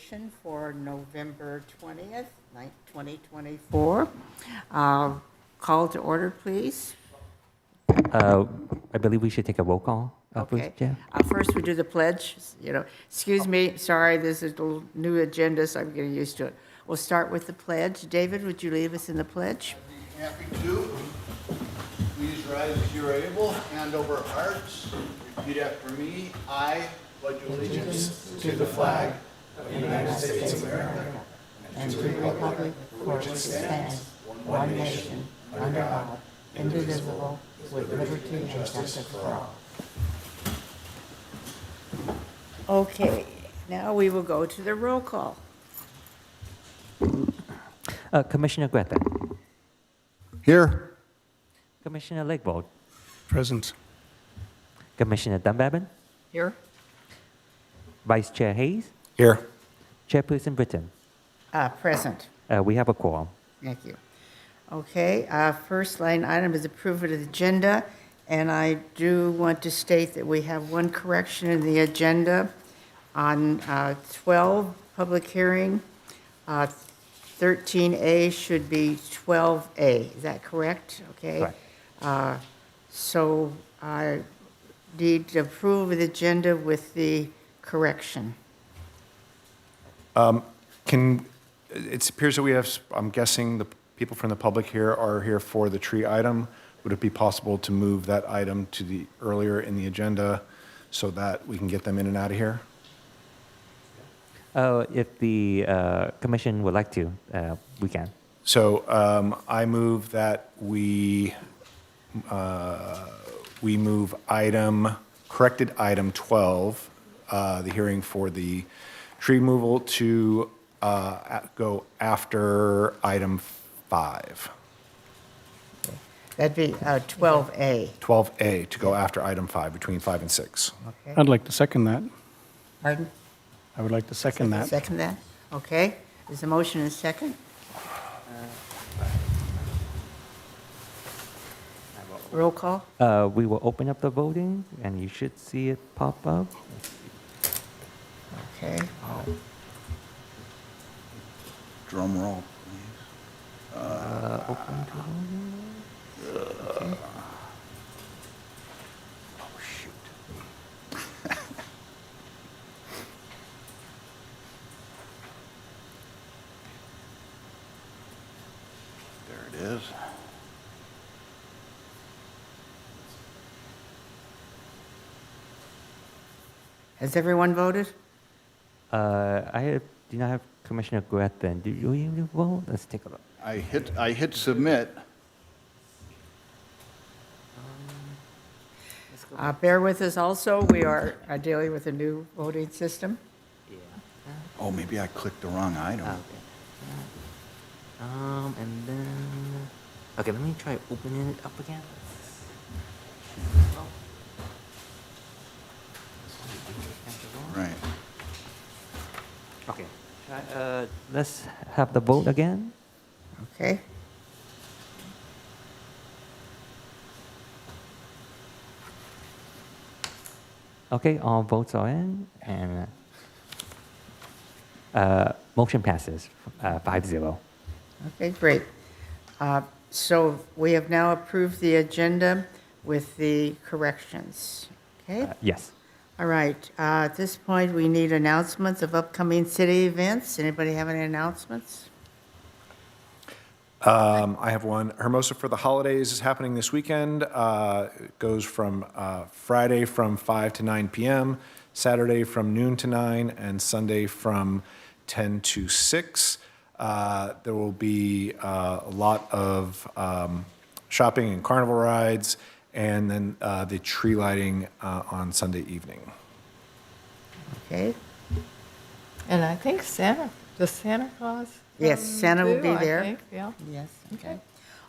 Commission for November 20th, 2024. Call to order, please. I believe we should take a roll call. Please, Okay. Chair. First, we do the pledge. Excuse me, sorry, this is a little new agenda, so I'm getting used to it. We'll start with the pledge. David, would you lead us in the pledge? I'd be happy to. Please rise if you're able, hand over hearts. Repeat after me. I pledge allegiance to the flag of the United States of America And to the republic for which it stands, one nation, under God, indivisible, with liberty and justice for all. Okay, now we will go to the roll call. Commissioner Greta, Here. Commissioner Lakevold, Present. Commissioner Dunbabin, Here. Vice Chair Hayes, Here. Chairperson Britton. Present. We have a quorum. Thank you. Okay, first line item is approval of the agenda, and I do want to state that we have one correction in the agenda on 12, public hearing. 13A should be 12A. Is that correct? Okay. Correct. So I need to approve of the agenda with the correction. It appears that we have, I'm guessing the people from the public here are here for the tree item. Would it be possible to move that item to the earlier in the agenda so that we can get them in and out of here? If the commission would like to, we can. So I move that we move corrected item 12, the hearing for the tree removal, to go after item 5. That'd be 12A. 12A to go after item 5, between 5 and 6. Okay. I'd like to second that. Pardon? I would like to second that. Second that? Okay. Is the motion a second? Roll call? We will open up the voting, and you should see it pop up. Okay. Drum roll, please. Open to voting. Oh, shoot. There it is. Has everyone voted? Do not have Commissioner Greta. Do you vote? Let's take a look. I hit submit. Bear with us also. We are dealing with a new voting system. Oh, maybe I clicked the wrong item. Okay. And then, okay, let me try opening it up again. Right. Okay. Let's have the vote again. Okay. Okay, all votes are in, and motion passes 5-0. Okay, great. So we have now approved the agenda with the corrections. Okay? Yes. All right. At this point, we need announcements of upcoming city events. Anybody have any announcements? I have one. Hermosa for the Holidays is happening this weekend. It goes from Friday from 5 to 9 p.m., Saturday from noon to 9, and Sunday from 10 to 6. There will be a lot of shopping and carnival rides, and then the tree lighting on Sunday evening. Okay. And I think Santa Claus? Yes, Santa will be too, I there. think, yeah. Yes, okay.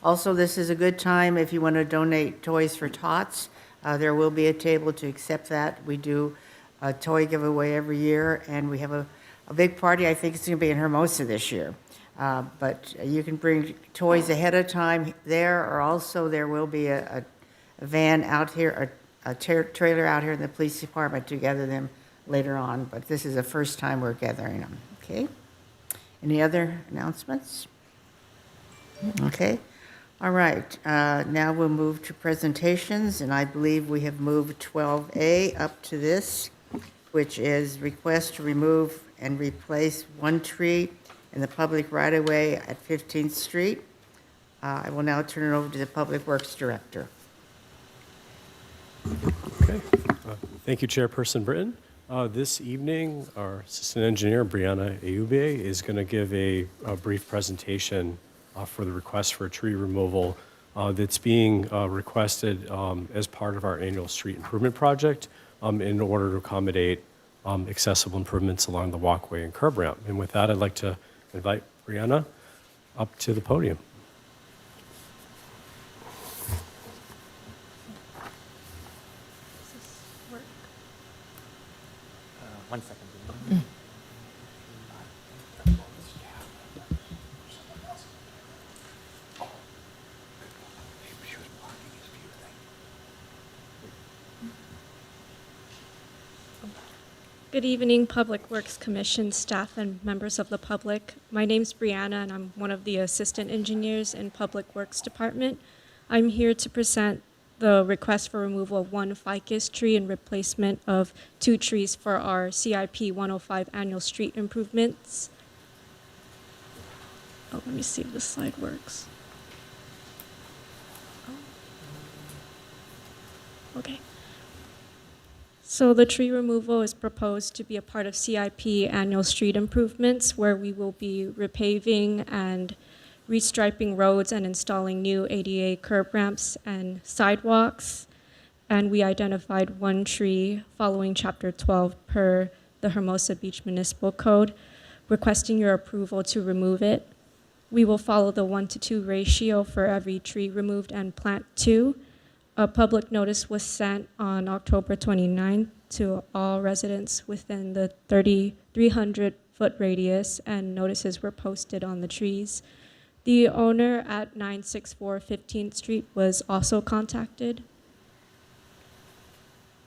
Also, this is a good time if you want to donate toys for tots. There will be a table to accept that. We do a toy giveaway every year, and we have a big party. I think it's going to be in Hermosa this year. But you can bring toys ahead of time there, or also there will be a van out here, a trailer out here in the police department to gather them later on. But this is the first time we're gathering them. Okay. Any other announcements? Okay. All right. Now we'll move to presentations, and I believe we have moved 12A up to this, which is request to remove and replace one tree in the public right-of-way at 15th Street. I will now turn it over to the Public Works Director. Okay. Thank you, Chairperson Britton. This evening, our Assistant Engineer, Brianna Ayube, is going to give a brief presentation for the request for tree removal that's being requested as part of our annual street improvement project in order to accommodate accessible improvements along the walkway and curb ramp. And with that, I'd like to invite Brianna up to the podium. One second. Good evening, Public Works Commission staff and members of the public. My name's Brianna, and I'm one of the assistant engineers in Public Works Department. I'm here to present the request for removal of one ficus tree and replacement of 2 trees for our CIP 105 annual street improvements. Oh, let me see if this slide works. Okay. So the tree removal is proposed to be a part of CIP annual street improvements, where we will be repaving and restriping roads and installing new ADA curb ramps and sidewalks. And we identified one tree following Chapter 12 per the Hermosa Beach Municipal Code, requesting your approval to remove it. We will follow the 1-to-2 ratio for every tree removed and plant 2. A public notice was sent on October 29th to all residents within the 300-foot radius, and notices were posted on the trees. The owner at 964 15th Street was also contacted.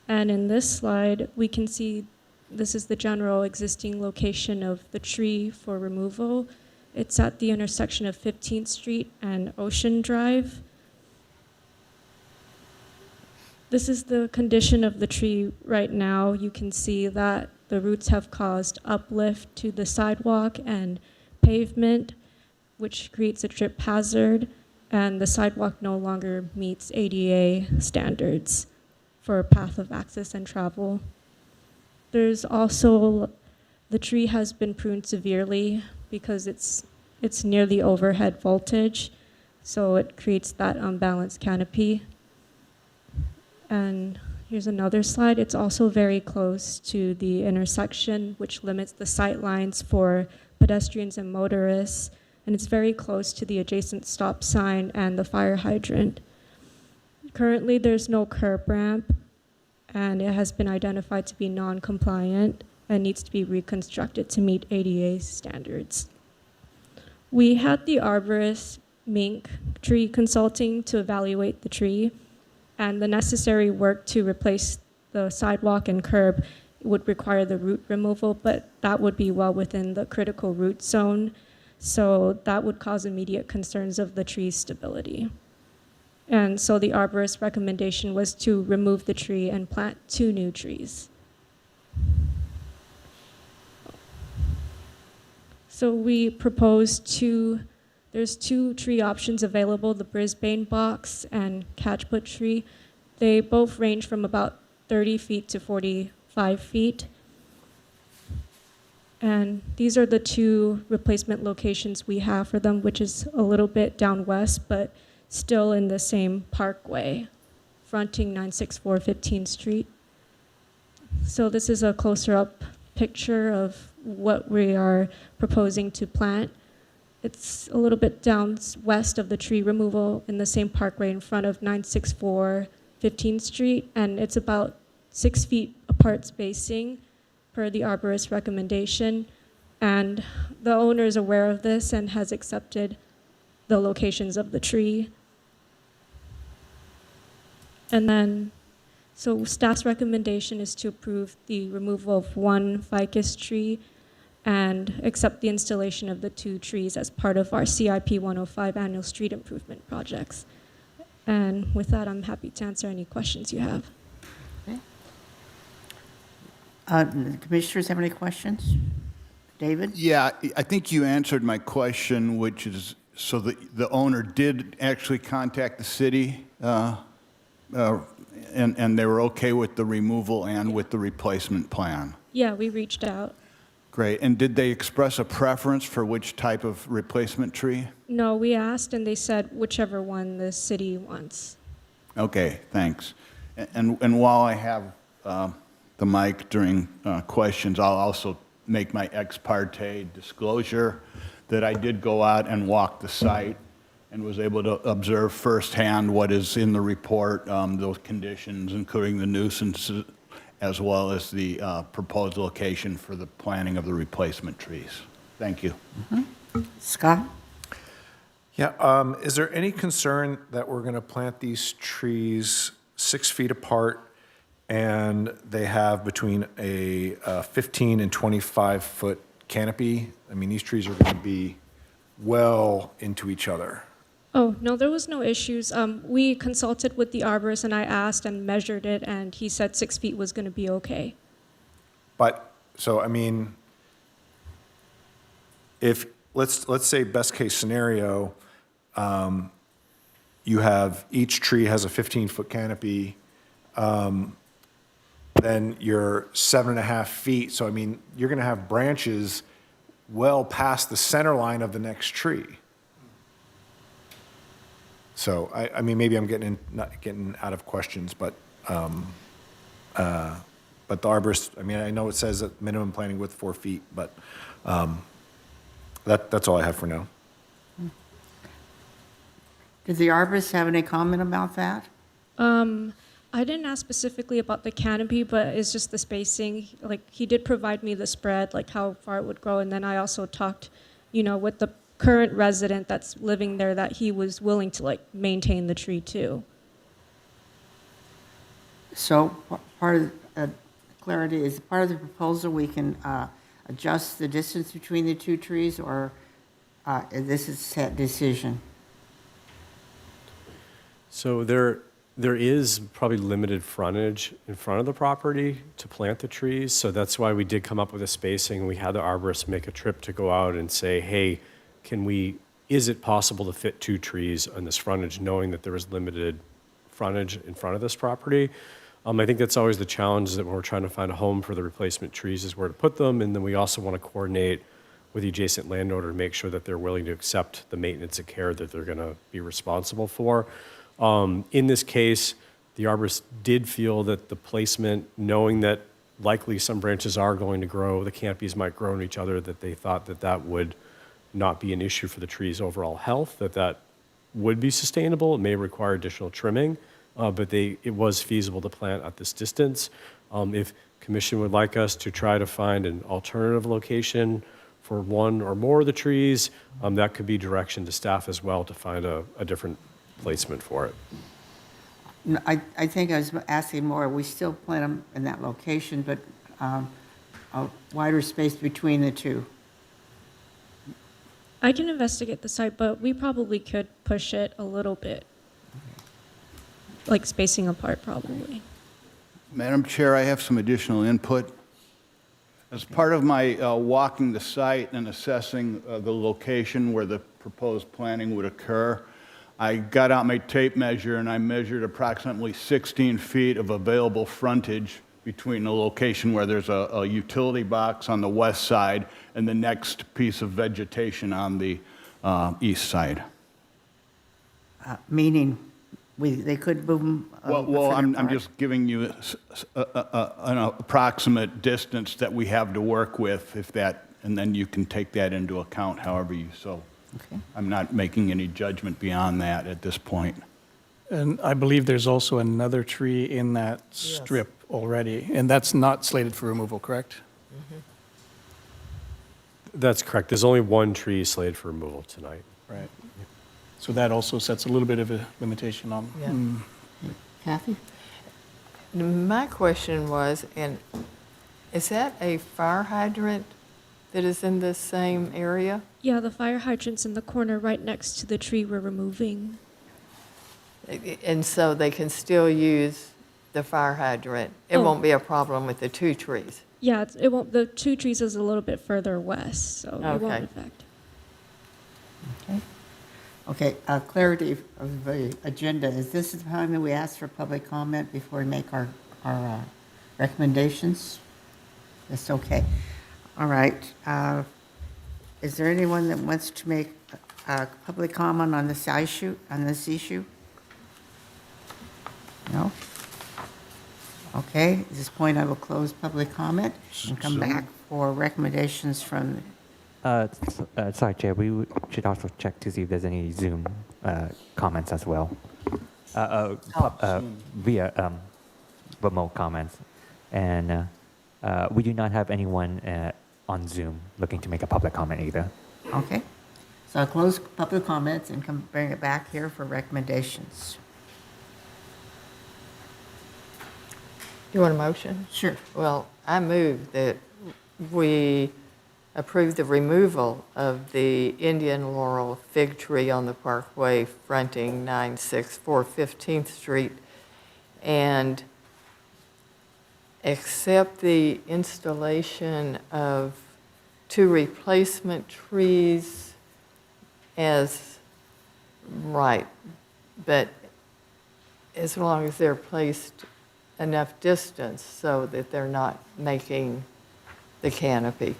And in this slide, we can see this is the general existing location of the tree for removal. It's at the intersection of 15th Street and Ocean Drive. This is the condition of the tree right now. You can see that the roots have caused uplift to the sidewalk and pavement, which creates a trip hazard, and the sidewalk no longer meets ADA standards for path of access and travel. There's also, the tree has been pruned severely because it's near the overhead voltage, so it creates that unbalanced canopy. And here's another slide. It's also very close to the intersection, which limits the sight lines for pedestrians and motorists, and it's very close to the adjacent stop sign and the fire hydrant. Currently, there's no curb ramp, and it has been identified to be non-compliant and needs to be reconstructed to meet ADA standards. We had the arborist Mink Tree Consulting to evaluate the tree, and the necessary work to replace the sidewalk and curb would require the root removal, but that would be well within the critical root zone, so that would cause immediate concerns of the tree's stability. And so the arborist's recommendation was to remove the tree and plant 2 new trees. So we proposed there's 2 tree options available, the Brisbane box and catchput tree. They both range from about 30 feet to 45 feet. And these are the 2 replacement locations we have for them, which is a little bit down west, but still in the same parkway, fronting 964 15th Street. So this is a closer up picture of what we are proposing to plant. It's a little bit down west of the tree removal in the same parkway in front of 964 15th Street, and it's about 6 feet apart spacing per the arborist's recommendation. And the owner is aware of this and has accepted the locations of the tree. And then, so staff's recommendation is to approve the removal of one ficus tree and accept the installation of the 2 trees as part of our CIP 105 annual street improvement projects. And with that, I'm happy to answer any questions you have. Commissioners have any questions? David? Yeah, I think you answered my question, which is, so the owner did actually contact the city, and they were okay with the removal and with the replacement plan? Yeah, we reached out. Great. And did they express a preference for which type of replacement tree? No, we asked and they said whichever one the city wants. Okay, thanks. And while I have the mic during questions, I'll also make my ex parte disclosure that I did go out and walk the site and was able to observe firsthand what is in the report, those conditions, including the nuisances, as well as the proposed location for the planting of the replacement trees. Thank you. Scott? Yeah, is there any concern that we're going to plant these trees 6 feet apart and they have between a 15 and 25-foot canopy? I mean, these trees are going to be well into each other. Oh, no, there was no issues. We consulted with the arborist and I asked and measured it and he said 6 feet was going to be okay. But, so, I mean, if, let's say best case scenario, you have, each tree has a 15-foot canopy, then you're 7.5 feet. So, I mean, you're going to have branches well past the center line of the next tree. So, I mean, maybe I'm not getting out of questions, but the arborist, I mean, I know it says that minimum planting width 4 feet, but that's all I have for now. Did the arborist have any comment about that? I didn't ask specifically about the canopy, but it's just the spacing. Like, he did provide me the spread, like how far it would grow, and then I also talked, with the current resident that's living there that he was willing to, like, maintain the tree too. So part of clarity, is part of the proposal we can adjust the distance between the 2 trees, or this is set decision? So there is probably limited frontage in front of the property to plant the trees, so that's why we did come up with a spacing. We had the arborist make a trip to go out and say, hey, is it possible to fit 2 trees on this frontage, knowing that there is limited frontage in front of this property? I think that's always the challenge, that when we're trying to find a home for the replacement trees is where to put them, and then we also want to coordinate with the adjacent landowner to make sure that they're willing to accept the maintenance and care that they're going to be responsible for. In this case, the arborist did feel that the placement, knowing that likely some branches are going to grow, the canopies might grow in each other, that they thought that that would not be an issue for the tree's overall health, that would be sustainable. It may require additional trimming, but it was feasible to plant at this distance. If commission would like us to try to find an alternative location for one or more of the trees, that could be direction to staff as well to find a different placement for it. No, I think I was asking more, we still plant them in that location, but a wider space between the 2. I can investigate the site, but we probably could push it a little bit. Like spacing apart, probably. Madam Chair, I have some additional input. As part of my walking the site and assessing the location where the proposed planting would occur, I got out my tape measure and I measured approximately 16 feet of available frontage between the location where there's a utility box on the west side and the next piece of vegetation on the east side. Meaning, they could move them Well, I'm just giving you an approximate distance that we have to work with, and then you can take that into account however you so. Okay. I'm not making any judgment beyond that at this point. And I believe there's also another tree in that strip already, and that's not slated for removal, correct? That's correct. There's only one tree slated for removal tonight. Right. So that also sets a little bit of a limitation on. Yeah. Kathy? My question was, is that a fire hydrant that is in this same area? Yeah, the fire hydrant's in the corner right next to the tree we're removing. And so they can still use the fire hydrant? It Oh. won't be a problem with the two trees? Yeah, it won't, the two trees is a little bit further west, so it Okay. won't affect. Okay, clarity of the agenda. Is this the time that we ask for public comment before we make our recommendations? That's okay. All right. Is there anyone that wants to make a public comment on this issue, No? Okay, at this point, I will close public comment and come back for recommendations from, Sorry, Chair, should also check to see if there's any Zoom comments as well. Via remote comments. And we do not have anyone on Zoom looking to make a public comment either. okay? So I'll close public comments and bring it back here for recommendations. You want a motion? Sure. Well, I move that we approve the removal of the Indian laurel fig tree on the parkway fronting 964 15th Street and accept the installation of 2 replacement trees as right, but as long as they're placed enough distance so that they're not making the canopy.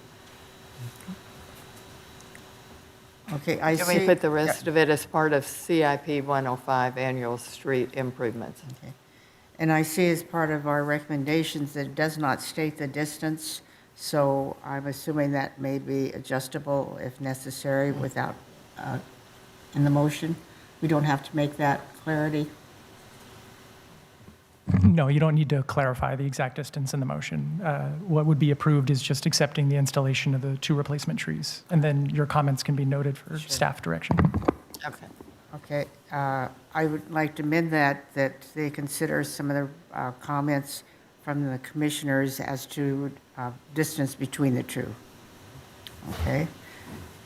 Okay, I Can see. we put the rest of it as part of CIP 105 annual street improvements? Okay. And I see as part of our recommendations that it does not state the distance, so I'm assuming that may be adjustable if necessary without, in the motion. We don't have to make that clarity. No, you don't need to clarify the exact distance in the motion. What would be approved is just accepting the installation of the 2 replacement trees. And then your comments can be noted for staff direction. Okay. Okay, I would like to amend that they consider some of the comments from the commissioners as to distance between the two. Okay?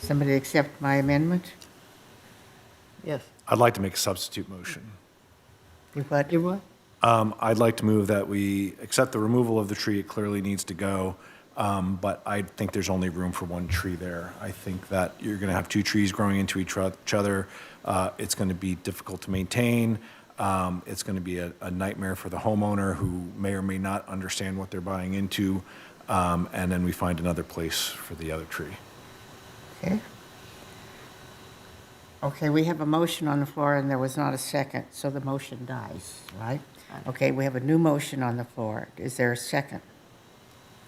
Somebody accept my amendment? Yes. I'd like to make a substitute motion. You what? You what? I'd like to move that we accept the removal of the tree. It clearly needs to go, but I think there's only room for 1 tree there. I think that you're going to have 2 trees growing into each other. It's going to be difficult to maintain. It's going to be a nightmare for the homeowner who may or may not understand what they're buying into, and then we find another place for the other tree. Okay. Okay, we have a motion on the floor and there was not a second, so the motion dies, right? Okay, we have a new motion on the floor. Is there a second?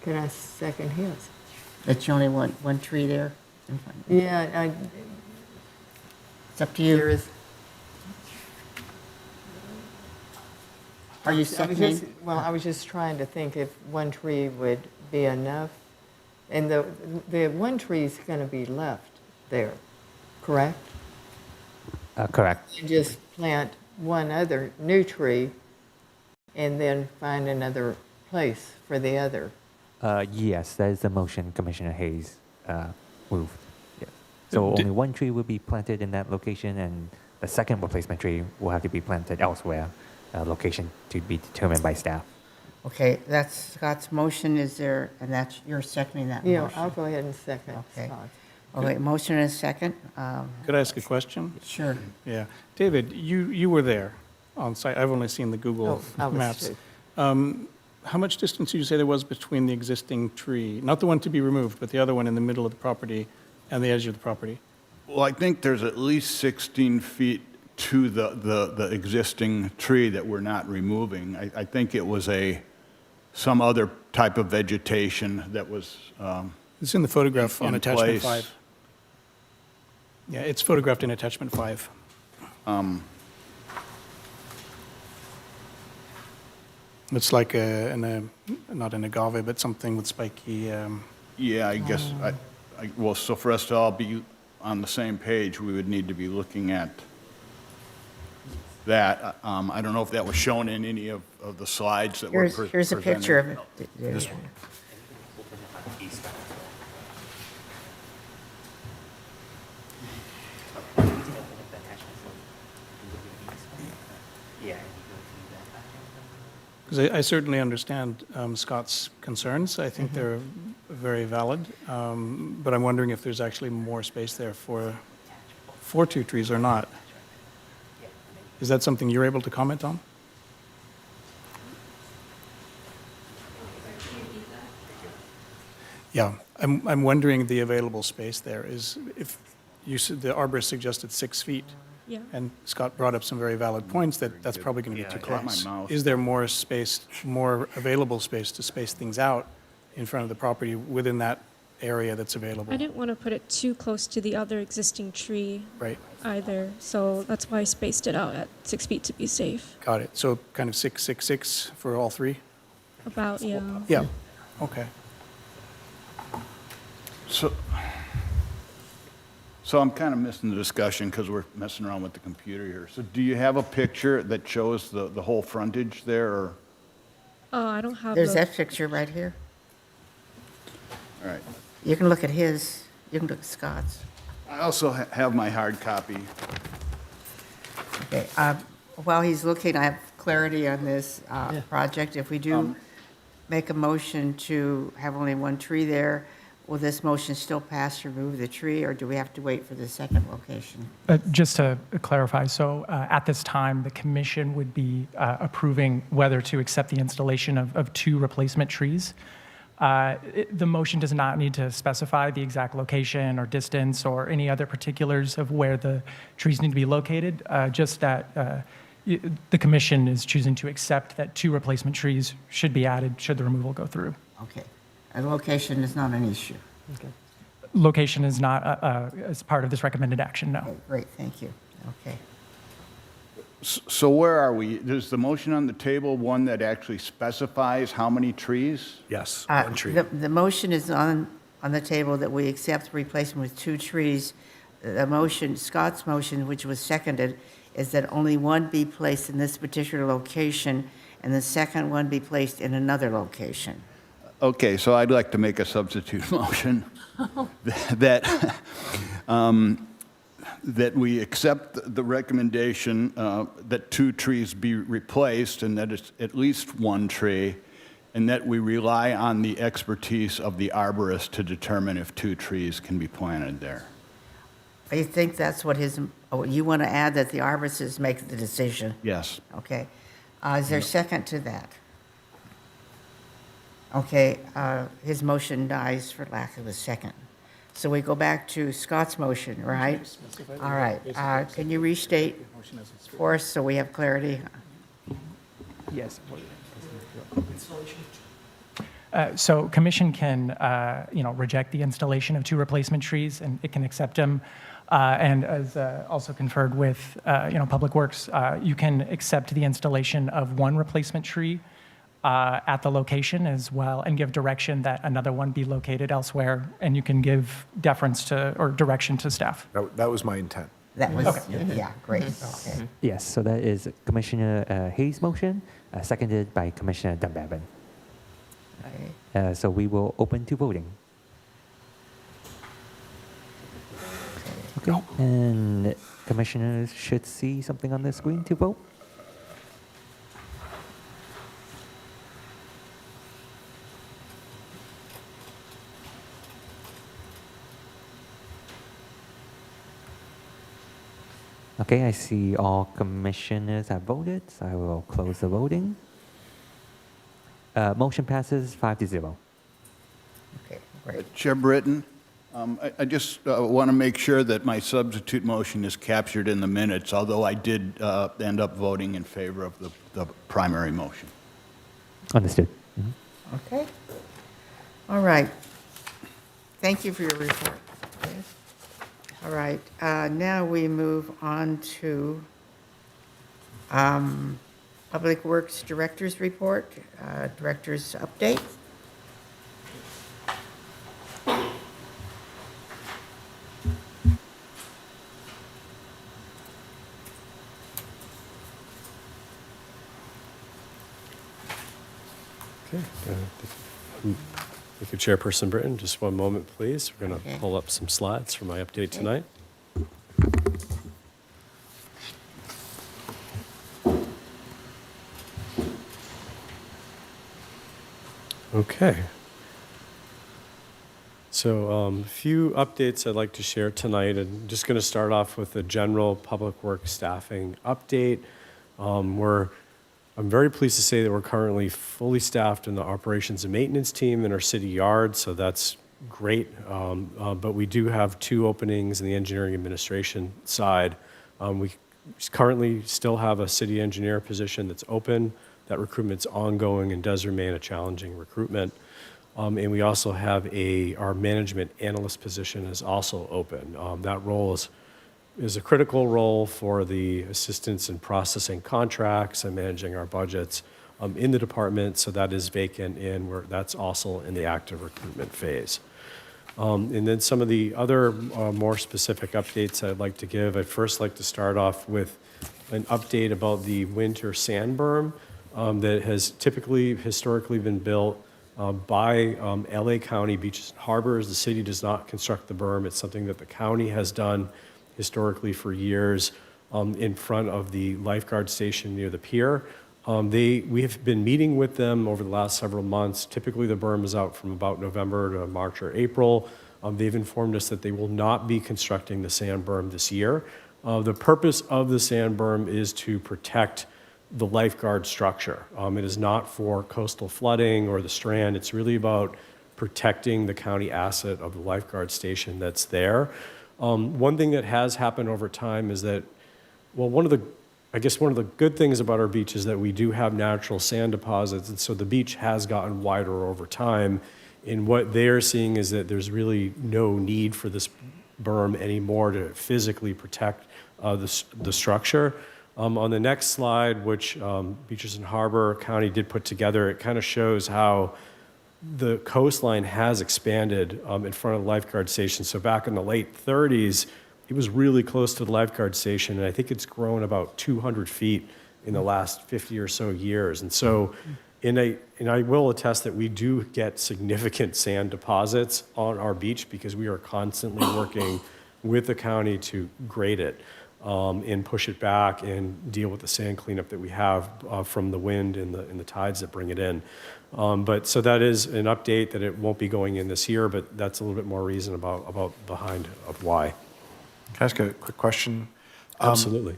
Can I second his? That you only want 1 tree there? Yeah, It's up to there you. is. Are you I was seconding? just- Well, I was just trying to think if 1 tree would be enough. And the 1 tree is going to be left there, correct? Correct. And just plant 1 other new tree and then find another place for the other. Yes, that is the motion Commissioner Hayes moved. Yes. So only 1 tree will be planted in that location, and the second replacement tree will have to be planted elsewhere, location to be determined by staff. Okay, that's Scott's motion. Is there, and that's, you're seconding that Yeah, motion? I'll go ahead and second Okay. Scott. Okay, motion and a second. Could I ask a question? Sure. Yeah. David, you were there on site. I've only seen the Google Oh, I was Maps. too. How much distance did you say there was between the existing tree, not the one to be removed, but the other one in the middle of the property and the edge of the property? Well, I think there's at least 16 feet to the existing tree that we're not removing. I think it was some other type of vegetation that was, It's in the photograph on In attachment place. 5. Yeah, it's photographed in attachment 5. It's like not an agave, but something with spiky. yeah, I guess, well, so for us to all be on the same page, we would need to be looking at that. I don't know if that was shown in any of the slides that were presented. Here's a picture of it. 'Cause I certainly understand Scott's concerns. I think they're very valid. But I'm wondering if there's actually more space there for 2 trees or not. Is that something you're able to comment on? Yeah, I'm wondering the available space there is, if you said the arborist suggested 6 feet, Yeah. and Scott brought up some very valid points that that's probably going to be too I got my close. mouse. Is there more space, more available space to space things out in front of the property within that area that's available? I didn't want to put it too close to the other existing tree Right, either, so that's why I spaced it out at 6 feet to be safe. got it. So kind of 6, 6, 6 for all 3? About, yeah. Yeah, okay. So I'm kind of missing the discussion because we're messing around with the computer here. So do you have a picture that shows the whole frontage there, or? I don't have There's the, that picture right here. All right. You can look at his, you can look at Scott's. I also have my hard copy. Okay, while he's looking, I have clarity on this project. If we do make a motion to have only 1 tree there, will this motion still pass to remove the tree, or do we have to wait for the second location? Just to clarify, so at this time, the commission would be approving whether to accept the installation of 2 replacement trees. The motion does not need to specify the exact location or distance or any other particulars of where the trees need to be located, just that the commission is choosing to accept that 2 replacement trees should be added should the removal go through. Okay, and location is not an issue. Location is not as part of this recommended action, no. Okay, great, thank you. Okay. So where are we? Is the motion on the table one that actually specifies how many trees? Yes, Uh, 1 tree. The motion is on the table that we accept replacement with 2 trees. The motion, Scott's motion, which was seconded, is that only 1 be placed in this particular location, and the second one be placed in another location. Okay, so I'd like to make a substitute motion that, that we accept the recommendation that 2 trees be replaced, and that it's at least 1 tree, and that we rely on the expertise of the arborist to determine if 2 trees can be planted there. I think that's what you want to add, that the arborists make the decision. Yes. Okay. Is there a second to that? Okay, his motion dies for lack of a second. So we go back to Scott's motion, right? All right. Can you restate for us so we have clarity? Yes. So commission can, reject the installation of 2 replacement trees, and it can accept them. And as also conferred with, Public Works, you can accept the installation of 1 replacement tree at the location as well, and give direction that another one be located elsewhere, and you can give deference to, or direction to staff. That was my intent. That was, yeah, great, okay. Yes, so that is Commissioner Hayes' motion, seconded by Commissioner Dunbavin. Okay. So we will open to voting. Okay, and commissioners should see something on the screen to vote. Okay, I see all commissioners have voted, so I will close the voting. Motion passes 5-0. Okay, great. Chair Britton, I just want to make sure that my substitute motion is captured in the minutes, although I did end up voting in favor of the primary motion. Understood. Mhm. Okay. All right. Thank you for your report. All right, now we move on to Public Works Director's Report, Director's Update. Okay. Thank you, Chairperson Britton. Just one moment, please. We're going to Okay. pull up some slides for my update tonight. Okay. So a few updates I'd like to share tonight. I'm just going to start off with a general public works staffing update. I'm very pleased to say that we're currently fully staffed in the operations and maintenance team in our city yard, so that's great. But we do have 2 openings in the engineering administration side. We currently still have a city engineer position that's open. That recruitment's ongoing and does remain a challenging recruitment. And we also have our management analyst position is also open. That role is a critical role for the assistance in processing contracts and managing our budgets in the department. So that is vacant, and that's also in the active recruitment phase. And then some of the other more specific updates I'd like to give. I'd first like to start off with an update about the winter sand berm that has historically been built by LA County Beaches and Harbors. The city does not construct the berm. It's something that the county has done historically for years in front of the lifeguard station near the pier. We have been meeting with them over the last several months. Typically, the berm is out from about November to March or April. They've informed us that they will not be constructing the sand berm this year. The purpose of the sand berm is to protect the lifeguard structure. It is not for coastal flooding or the Strand. It's really about protecting the county asset of the lifeguard station that's there. One thing that has happened over time is that, well, one of the good things about our beach is that we do have natural sand deposits, and so the beach has gotten wider over time. And what they're seeing is that there's really no need for this berm anymore to physically protect the structure. On the next slide, which Beaches and Harbor County did put together, it kind of shows how the coastline has expanded in front of the lifeguard station. So back in the late 30s, it was really close to the lifeguard station, and I think it's grown about 200 feet in the last 50 or so years. And so, and I will attest that we do get significant sand deposits on our beach because we are constantly working with the county to grade it and push it back and deal with the sand cleanup that we have from the wind and the tides that bring it in. But so that is an update that it won't be going in this year, but that's a little bit more reason about behind of why. Can I ask a quick question? Absolutely.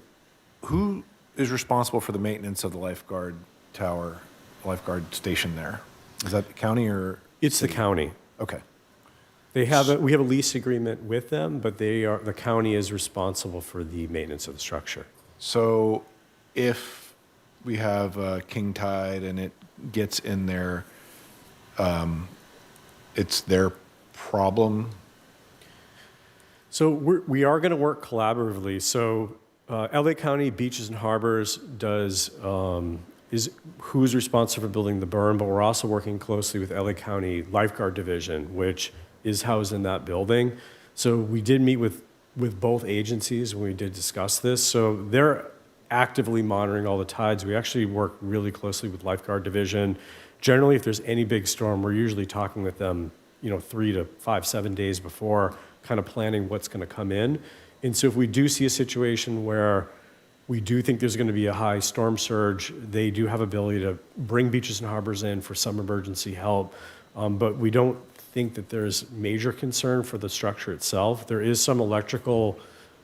Who is responsible for the maintenance of the lifeguard tower, lifeguard station there? Is that the county or? It's city? the county. Okay. We have a lease agreement with them, but the county is responsible for the maintenance of the structure. So if we have king tide and it gets in there, it's their problem? So we are going to work collaboratively. So LA County Beaches and Harbors is who's responsible for building the berm, but we're also working closely with LA County Lifeguard Division, which is housed in that building. So we did meet with both agencies when we did discuss this. So they're actively monitoring all the tides. We actually work really closely with Lifeguard Division. Generally, if there's any big storm, we're usually talking with them, 3 to 5, 7 days before, kind of planning what's going to come in. And so if we do see a situation where we do think there's going to be a high storm surge, they do have ability to bring Beaches and Harbors in for some emergency help. But we don't think that there's major concern for the structure itself. There is some electrical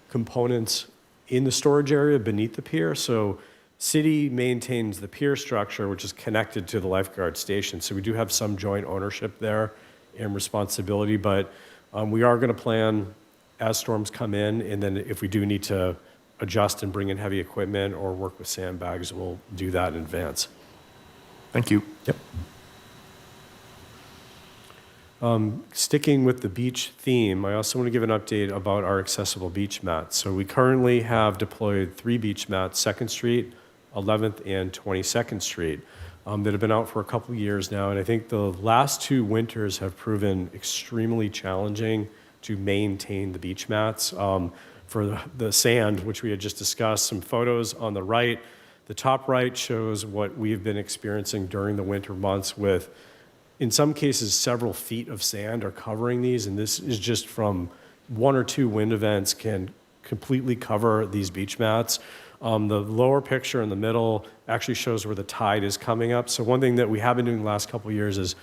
components in the storage area beneath the pier. So city maintains the pier structure, which is connected to the lifeguard station. So we do have some joint ownership there and responsibility, but we are going to plan as storms come in, and then if we do need to adjust and bring in heavy equipment or work with sandbags, we'll do that in advance. Thank you. Yep. Sticking with the beach theme, I also want to give an update about our accessible beach mats. So we currently have deployed 3 beach mats, 2nd Street, 11th, and 22nd Street, that have been out for a couple of years now. And I think the last 2 winters have proven extremely challenging to maintain the beach mats. For the sand, which we had just discussed, some photos on the right. The top right shows what we've been experiencing during the winter months with, in some cases, several feet of sand are covering these, and this is just from 1 or 2 wind events can completely cover these beach mats. The lower picture in the middle actually shows where the tide is coming up. So one thing that we have been doing the last couple of years is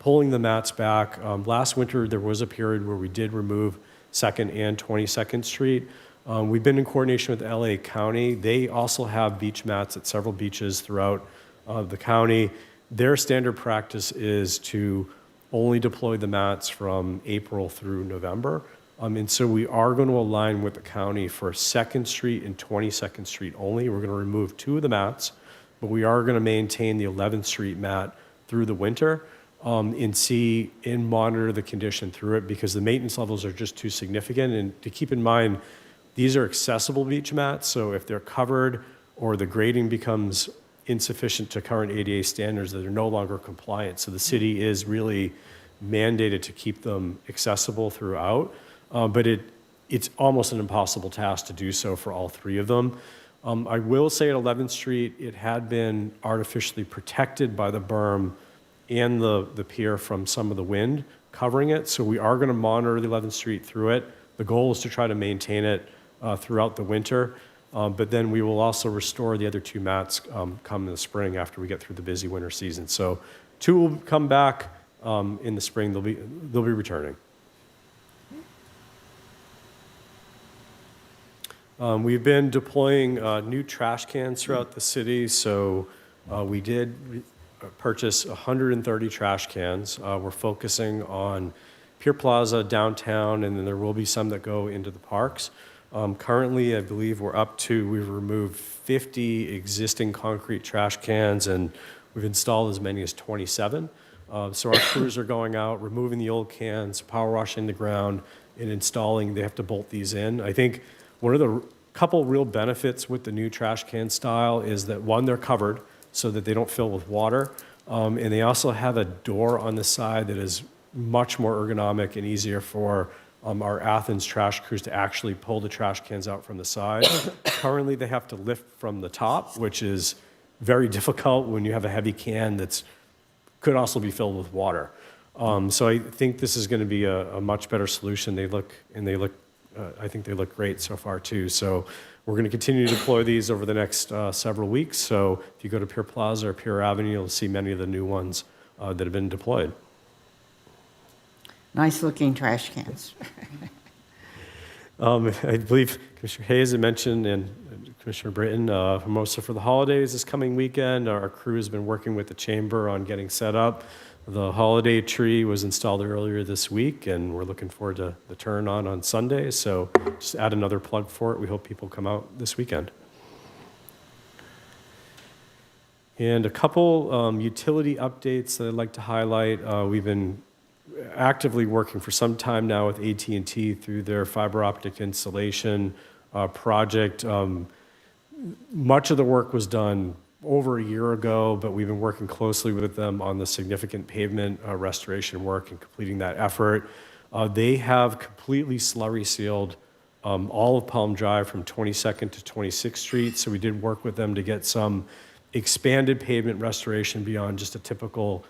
pulling the mats back. Last winter, there was a period where we did remove 2nd and 22nd Street. We've been in coordination with LA County. They also have beach mats at several beaches throughout the county. Their standard practice is to only deploy the mats from April through November. And so we are going to align with the county for 2nd Street and 22nd Street only. We're going to remove 2 of the mats, but we are going to maintain the 11th Street mat through the winter and monitor the condition through it, because the maintenance levels are just too significant. And to keep in mind, these are accessible beach mats, so if they're covered or the grading becomes insufficient to current ADA standards, that they're no longer compliant. So the city is really mandated to keep them accessible throughout, but it's almost an impossible task to do so for all 3 of them. I will say at 11th Street, it had been artificially protected by the berm and the pier from some of the wind covering it. So we are going to monitor the 11th Street through it. The goal is to try to maintain it throughout the winter, but then we will also restore the other 2 mats come in the spring after we get through the busy winter season. So 2 will come back in the spring. They'll be returning. We've been deploying new trash cans throughout the city. So we did purchase 130 trash cans. We're focusing on Pier Plaza, downtown, and then there will be some that go into the parks. Currently, I believe we've removed 50 existing concrete trash cans, and we've installed as many as 27. So our crews are going out, removing the old cans, power washing the ground, and installing. They have to bolt these in. I think one of the couple real benefits with the new trash can style is that, one, they're covered so that they don't fill with water, and they also have a door on the side that is much more ergonomic and easier for our Athens trash crews to actually pull the trash cans out from the side. Currently, they have to lift from the top, which is very difficult when you have a heavy can that's could also be filled with water. So I think this is going to be a much better solution. I think they look great so far too. So we're going to continue to deploy these over the next several weeks. So if you go to Pier Plaza or Pier Avenue, you'll see many of the new ones that have been deployed. Nice-looking trash cans. I believe Commissioner Hayes had mentioned, and Commissioner Britton, Hermosa for the holidays this coming weekend. Our crew has been working with the chamber on getting set up. The holiday tree was installed earlier this week, and we're looking forward to the turn on Sunday. So just add another plug for it. We hope people come out this weekend. And a couple utility updates that I'd like to highlight. We've been actively working for some time now with AT&T through their fiber optic installation project. Much of the work was done over a year ago, but we've been working closely with them on the significant pavement restoration work and completing that effort. They have completely slurry sealed all of Palm Drive from 22nd to 26th Street. So we did work with them to get some expanded pavement restoration beyond just a typical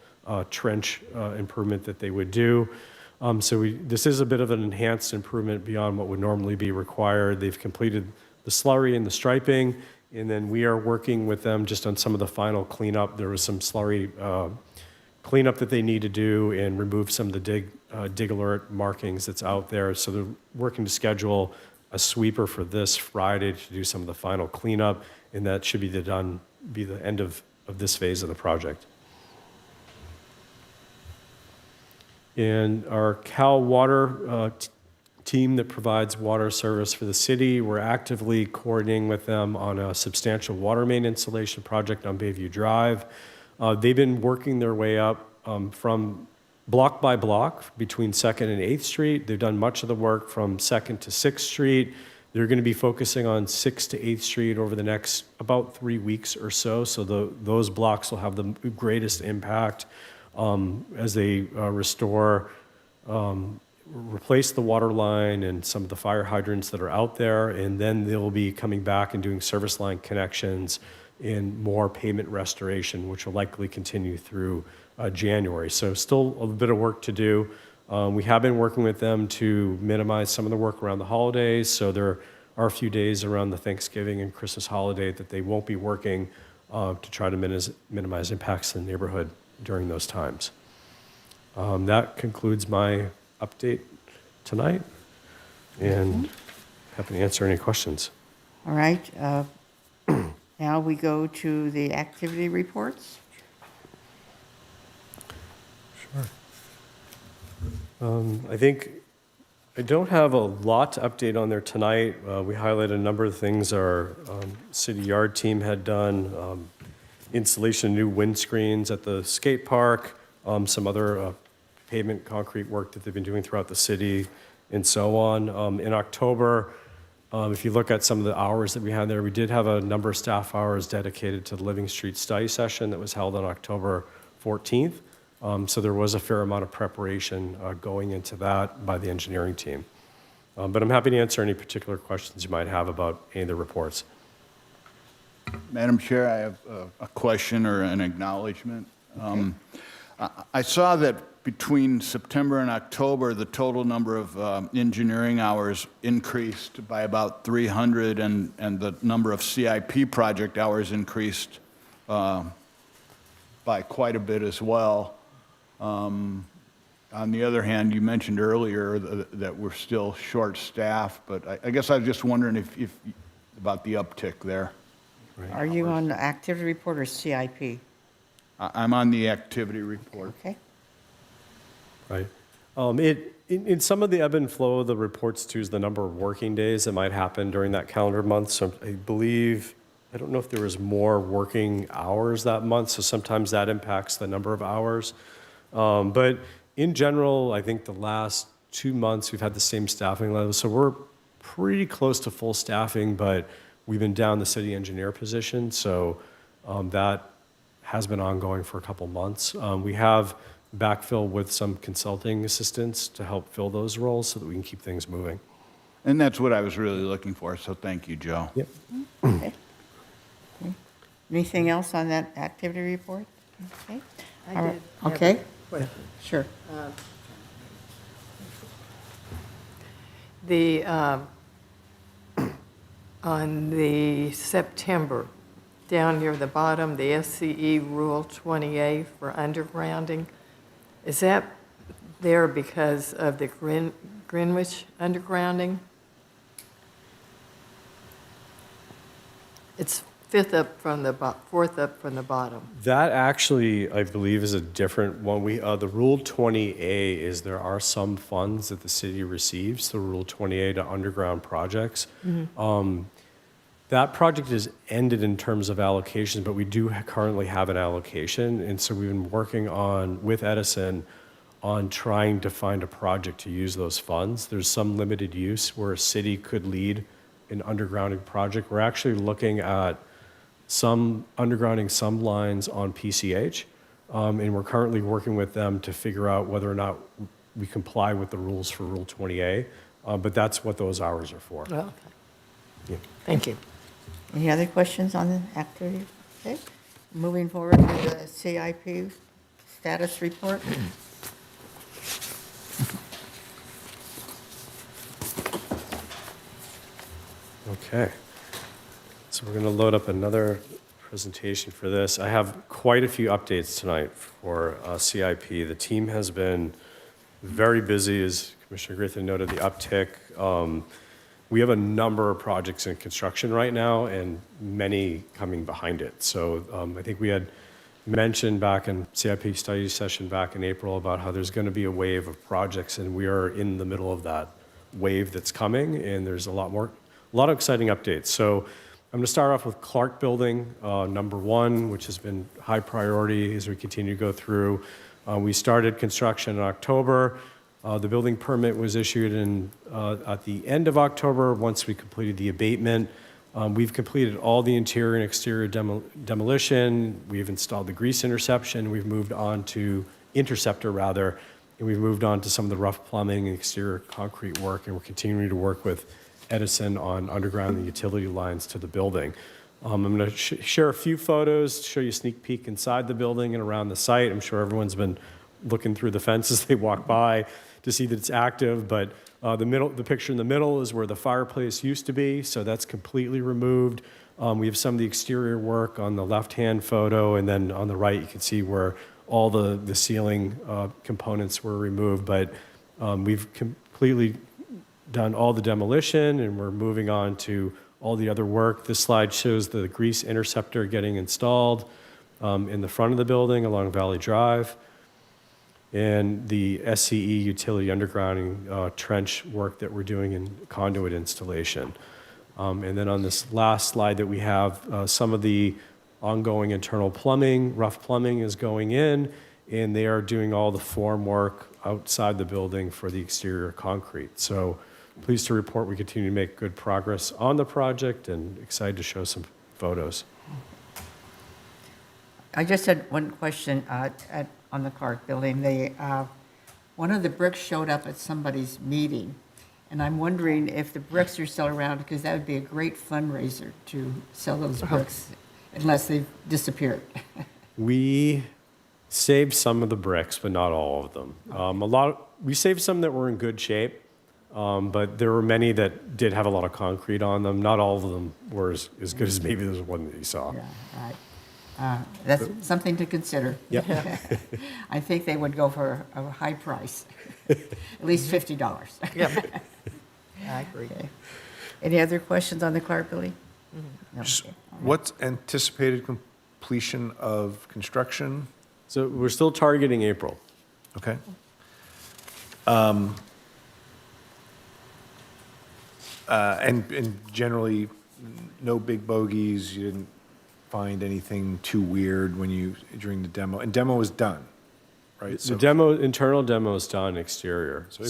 trench improvement that they would do. This is a bit of an enhanced improvement beyond what would normally be required. They've completed the slurry and the striping, and then we are working with them just on some of the final cleanup. There was some slurry cleanup that they need to do and remove some of the dig alert markings that's out there. So they're working to schedule a sweeper for this Friday to do some of the final cleanup, and that should be the end of this phase of the project. And our Cal Water team that provides water service for the city, we're actively coordinating with them on a substantial water main installation project on Bayview Drive. They've been working their way up from block by block between 2nd and 8th Street. They've done much of the work from 2nd to 6th Street. They're going to be focusing on 6th to 8th Street over the next about 3 weeks or so. So those blocks will have the greatest impact as they restore, replace the water line and some of the fire hydrants that are out there, and then they'll be coming back and doing service line connections and more pavement restoration, which will likely continue through January. So still a bit of work to do. We have been working with them to minimize some of the work around the holidays, so there are a few days around the Thanksgiving and Christmas holiday that they won't be working to try to minimize impacts to the neighborhood during those times. That concludes my update tonight, and happy to answer any questions. All right. Now we go to the activity reports. I think I don't have a lot to update on there tonight. We highlighted a number of things our city yard team had done, installation of new windscreens at the skate park, some other pavement concrete work that they've been doing throughout the city, and so on. In October, if you look at some of the hours that we had there, we did have a number of staff hours dedicated to the Living Street study session that was held on October 14th. So there was a fair amount of preparation going into that by the engineering team. But I'm happy to answer any particular questions you might have about any of the reports. Madam Chair, I have a question or an acknowledgement. I saw that between September and October, the total number of engineering hours increased by about 300, and the number of CIP project hours increased by quite a bit as well. On the other hand, you mentioned earlier that we're still short-staffed, but I guess I was just wondering if about the uptick there. Are you on the activity report or CIP? I'm on the activity report. Okay. Right. In some of the ebb and flow of the reports too is the number of working days that might happen during that calendar month. So I believe, I don't know if there was more working hours that month, so sometimes that impacts the number of hours. But in general, I think the last 2 months we've had the same staffing level. So we're pretty close to full staffing, but we've been down the city engineer position. So that has been ongoing for a couple months. We have backfill with some consulting assistants to help fill those roles so that we can keep things moving. And that's what I was really looking for, so thank you, Joe. Yep. Okay. Anything else on that activity report? Okay. All right. Okay. Sure. On the September, down near the bottom, the SCE Rule 20A for undergrounding, is that there because of the Greenwich undergrounding? It's fourth up from the bottom. That actually, I believe, is a different one. The Rule 20A is there are some funds that the city receives, the Rule 20A to underground projects. That project is ended in terms of allocations, but we do currently have an allocation. And so we've been working with Edison on trying to find a project to use those funds. There's some limited use where a city could lead an undergrounding project. We're actually looking at some undergrounding some lines on PCH, and we're currently working with them to figure out whether or not we comply with the rules for Rule 20A, but that's what those hours are for. Oh, okay. Yeah. Thank you. Any other questions on the activity? Okay. Moving forward to the CIP status report. Okay. So we're going to load up another presentation for this. I have quite a few updates tonight for CIP. The team has been very busy, as Commissioner Griffin noted, the uptick. We have a number of projects in construction right now and many coming behind it. So I think we had mentioned back in CIP study session back in April about how there's going to be a wave of projects, and we are in the middle of that wave that's coming, and there's a lot of exciting updates. So I'm going to start off with Clark Building, number 1, which has been high priority as we continue to go through. We started construction in October. The building permit was issued at the end of October once we completed the abatement. We've completed all the interior and exterior demolition. We've installed the grease interception. We've moved on to interceptor, rather, and we've moved on to some of the rough plumbing and exterior concrete work, and we're continuing to work with Edison on underground the utility lines to the building. I'm going to share a few photos, show you a sneak peek inside the building and around the site. I'm sure everyone's been looking through the fence as they walk by to see that it's active, but the picture in the middle is where the fireplace used to be, so that's completely removed. We have some of the exterior work on the left-hand photo, and then on the right you can see where all the ceiling components were removed, but we've completely done all the demolition, and we're moving on to all the other work. This slide shows the grease interceptor getting installed in the front of the building along Valley Drive, and the SCE utility undergrounding trench work that we're doing in conduit installation. And then on this last slide that we have, some of the ongoing internal plumbing, rough plumbing is going in, and they are doing all the form work outside the building for the exterior concrete. So pleased to report we continue to make good progress on the project and excited to show some photos. I just had one question on the Clark building. One of the bricks showed up at somebody's meeting, and I'm wondering if the bricks are still around, because that would be a great fundraiser to sell those bricks, unless they've disappeared. We saved some of the bricks, but not all of them. We saved some that were in good shape, but there were many that did have a lot of concrete on them. Not all of them were as good as maybe the one that you saw. Yeah, right. That's something to consider. Yep. I think they would go for a high price, at least $50. Yep. I agree. Okay. Any other questions on the Clark building? No. Just Okay. what's anticipated completion of construction? So we're still targeting April. Okay. And generally, no big bogeys, you didn't find anything too weird during the demo? And demo was done, right? The internal demo is done, exterior. So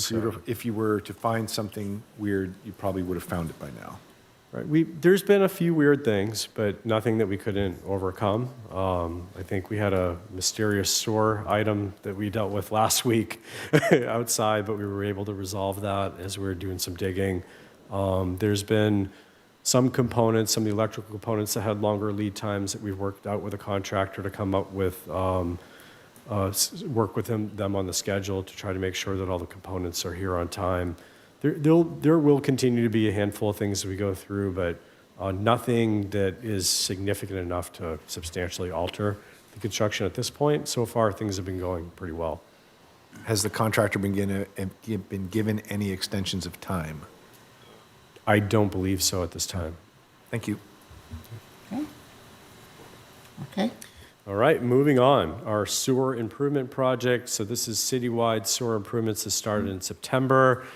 if you were to find something weird, you probably would have found it by now. Right. There's been a few weird things, but nothing that we couldn't overcome. I think we had a mysterious sewer item that we dealt with last week outside, but we were able to resolve that as we were doing some digging. There's been some components, some of the electrical components that had longer lead times that we've worked out with a contractor to come up with, work with them on the schedule to try to make sure that all the components are here on time. There will continue to be a handful of things that we go through, but nothing that is significant enough to substantially alter the construction at this point. So far, things have been going pretty well. Has the contractor been given any extensions of time? I don't believe so at this time. Thank you. Okay. Okay. All right, moving on. Our sewer improvement project. So this is citywide sewer improvements that started in September.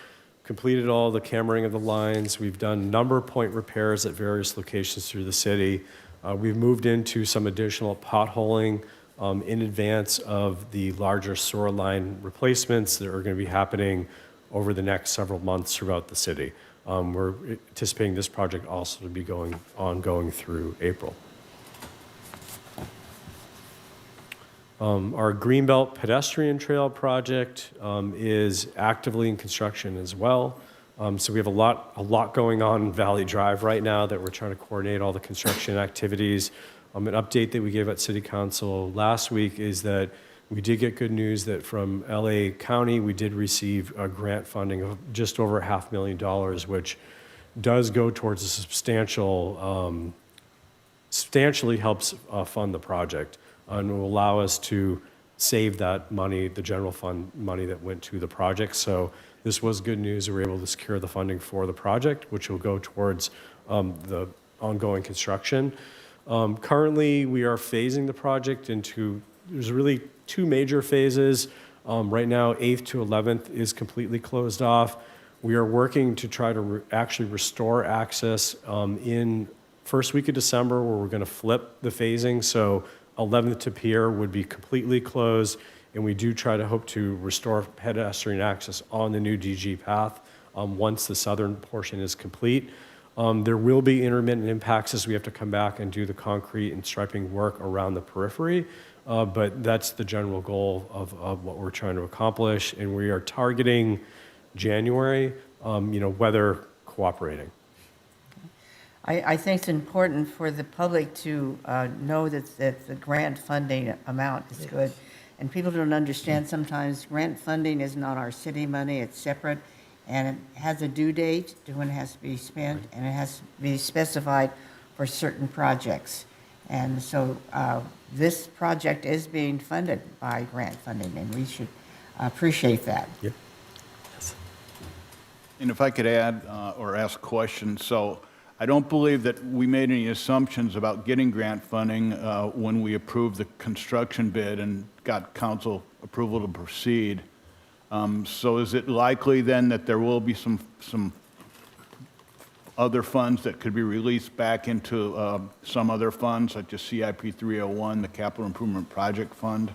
Completed all the cammering of the lines. We've done number point repairs at various locations through the city. We've moved into some additional potholing in advance of the larger sewer line replacements that are going to be happening over the next several months throughout the city. We're anticipating this project also to be ongoing through April. Our Greenbelt pedestrian trail project is actively in construction as well. So we have a lot going on in Valley Drive right now that we're trying to coordinate all the construction activities. An update that we gave at City Council last week is that we did get good news that from LA County, we did receive a grant funding of just over $500,000, which does go towards a substantially helps fund the project and will allow us to save that money, the general fund money that went to the project. So this was good news. We were able to secure the funding for the project, which will go towards the ongoing construction. Currently, we are phasing the project into, there's really two major phases. Right now, 8th to 11th is completely closed off. We are working to try to actually restore access in first week of December, where we're going to flip the phasing. So 11th to Pier would be completely closed, and we do try to hope to restore pedestrian access on the new DG path once the southern portion is complete. There will be intermittent impacts as we have to come back and do the concrete and striping work around the periphery, but that's the general goal of what we're trying to accomplish, and we are targeting January, weather cooperating. I think it's important for the public to know that the grant funding amount is good. And people don't understand sometimes grant funding is not our city money, it's separate. And it has a due date to when it has to be spent, and it has to be specified for certain projects. And so this project is being funded by grant funding, and we should appreciate that. Yeah. And if I could add or ask a question, so I don't believe that we made any assumptions about getting grant funding when we approved the construction bid and got council approval to proceed. So is it likely then that there will be some other funds that could be released back into some other funds, such as CIP 301, the Capital Improvement Project Fund?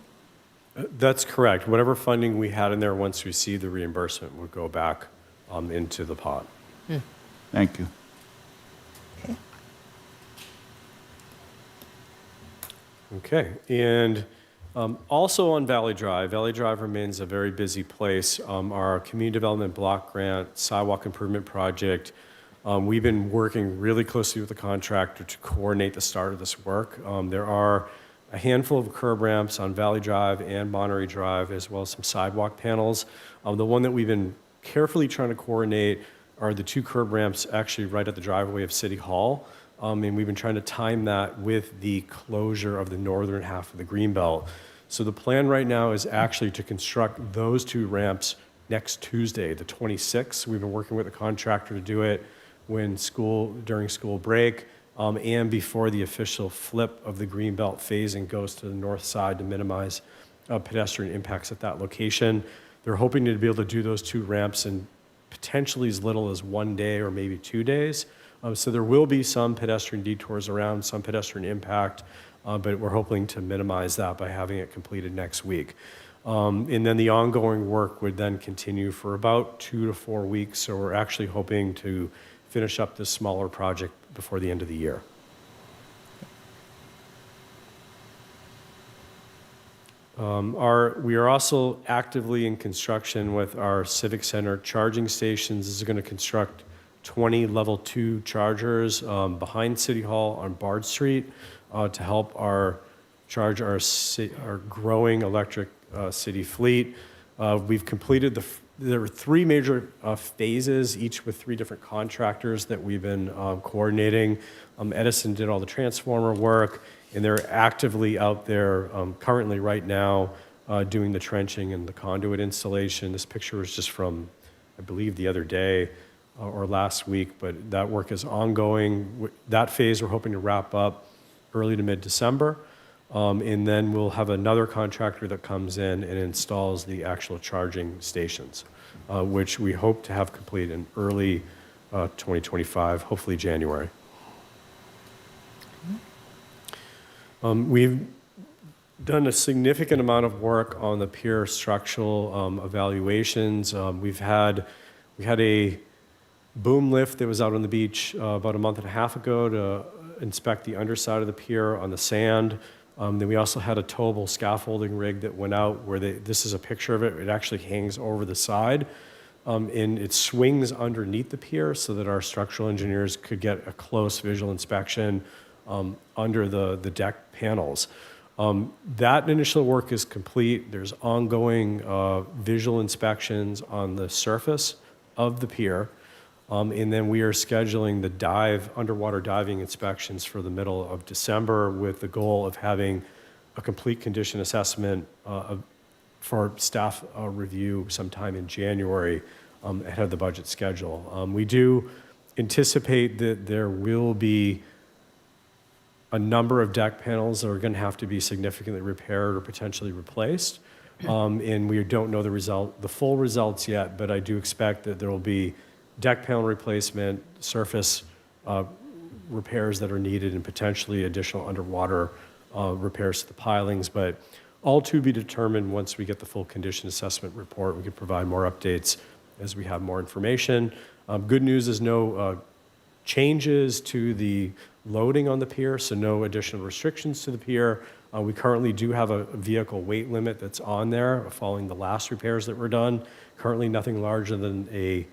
That's correct. Whatever funding we had in there once we received the reimbursement would go back into the pot. Thank you. Okay, and also on Valley Drive remains a very busy place. Our community development block grant, sidewalk improvement project, we've been working really closely with the contractor to coordinate the start of this work. There are a handful of curb ramps on Valley Drive and Monterey Drive, as well as some sidewalk panels. The one that we've been carefully trying to coordinate are the 2 curb ramps actually right at the driveway of City Hall. And we've been trying to time that with the closure of the northern half of the Greenbelt. So the plan right now is actually to construct those 2 ramps next Tuesday, the 26th. We've been working with the contractor to do it during school break, and before the official flip of the Greenbelt phasing goes to the north side to minimize pedestrian impacts at that location. They're hoping to be able to do those 2 ramps in potentially as little as 1 day or maybe 2 days. So there will be some pedestrian detours around, some pedestrian impact, but we're hoping to minimize that by having it completed next week. And then the ongoing work would then continue for about 2 to 4 weeks. So we're actually hoping to finish up this smaller project before the end of the year. We are also actively in construction with our Civic Center charging stations. This is going to construct 20 level 2 chargers behind City Hall on Bard Street to help charge our growing electric city fleet. We've completed there were 3 major phases, each with 3 different contractors that we've been coordinating. Edison did all the transformer work, and they're actively out there currently right now doing the trenching and the conduit installation. This picture was just from, I believe, the other day or last week, but that work is ongoing. That phase we're hoping to wrap up early to mid-December. And then we'll have another contractor that comes in and installs the actual charging stations, which we hope to have complete in early 2025, hopefully January. We've done a significant amount of work on the pier structural evaluations. We had a boom lift that was out on the beach about a month and a half ago to inspect the underside of the pier on the sand. Then we also had a towable scaffolding rig that went out where this is a picture of it. It actually hangs over the side, and it swings underneath the pier so that our structural engineers could get a close visual inspection under the deck panels. That initial work is complete. There's ongoing visual inspections on the surface of the pier. And then we are scheduling the underwater diving inspections for the middle of December with the goal of having a complete condition assessment for staff review sometime in January ahead of the budget schedule. We do anticipate that there will be a number of deck panels that are going to have to be significantly repaired or potentially replaced. And we don't know the full results yet, but I do expect that there will be deck panel replacement, surface repairs that are needed, and potentially additional underwater repairs to the pilings. But all to be determined once we get the full condition assessment report. We can provide more updates as we have more information. Good news is no changes to the loading on the pier, so no additional restrictions to the pier. We currently do have a vehicle weight limit that's on there following the last repairs that were done. Currently nothing larger than a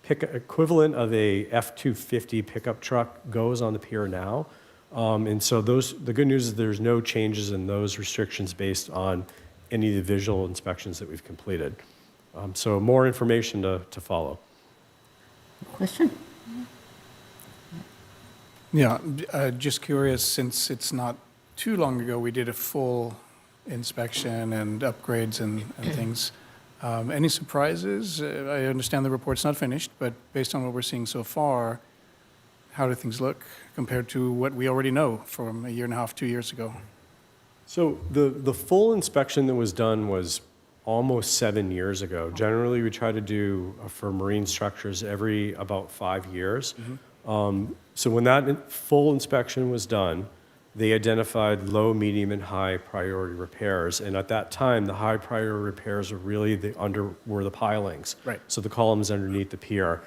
equivalent of a F-250 pickup truck goes on the pier now. And so the good news is there's no changes in those restrictions based on any of the visual inspections that we've completed. So more information to follow. Question? Yeah, just curious, since it's not too long ago, we did a full inspection and upgrades and things. Any surprises? I understand the report's not finished, but based on what we're seeing so far, how do things look compared to what we already know from a year and a half, 2 years ago? So the full inspection that was done was almost 7 years ago. Generally, we try to do for marine structures every about 5 years. So when that full inspection was done, they identified low, medium, and high priority repairs. And at that time, the high priority repairs were really were the pilings. Right. So the columns underneath the pier.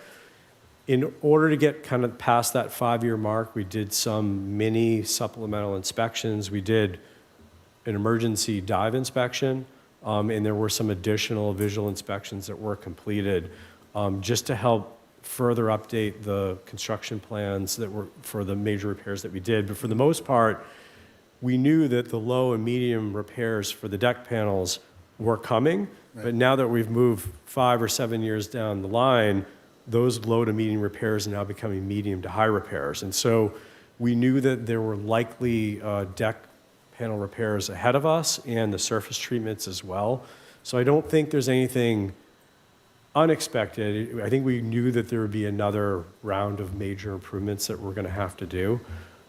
In order to get kind of past that 5-year mark, we did some mini supplemental inspections. We did an emergency dive inspection, and there were some additional visual inspections that were completed just to help further update the construction plans that were for the major repairs that we did. But for the most part, we knew that the low and medium repairs for the deck panels were coming. Right. But now that we've moved 5 or 7 years down the line, those low to medium repairs are now becoming medium to high repairs. And so we knew that there were likely deck panel repairs ahead of us and the surface treatments as well. So I don't think there's anything unexpected. I think we knew that there would be another round of major improvements that we're going to have to do.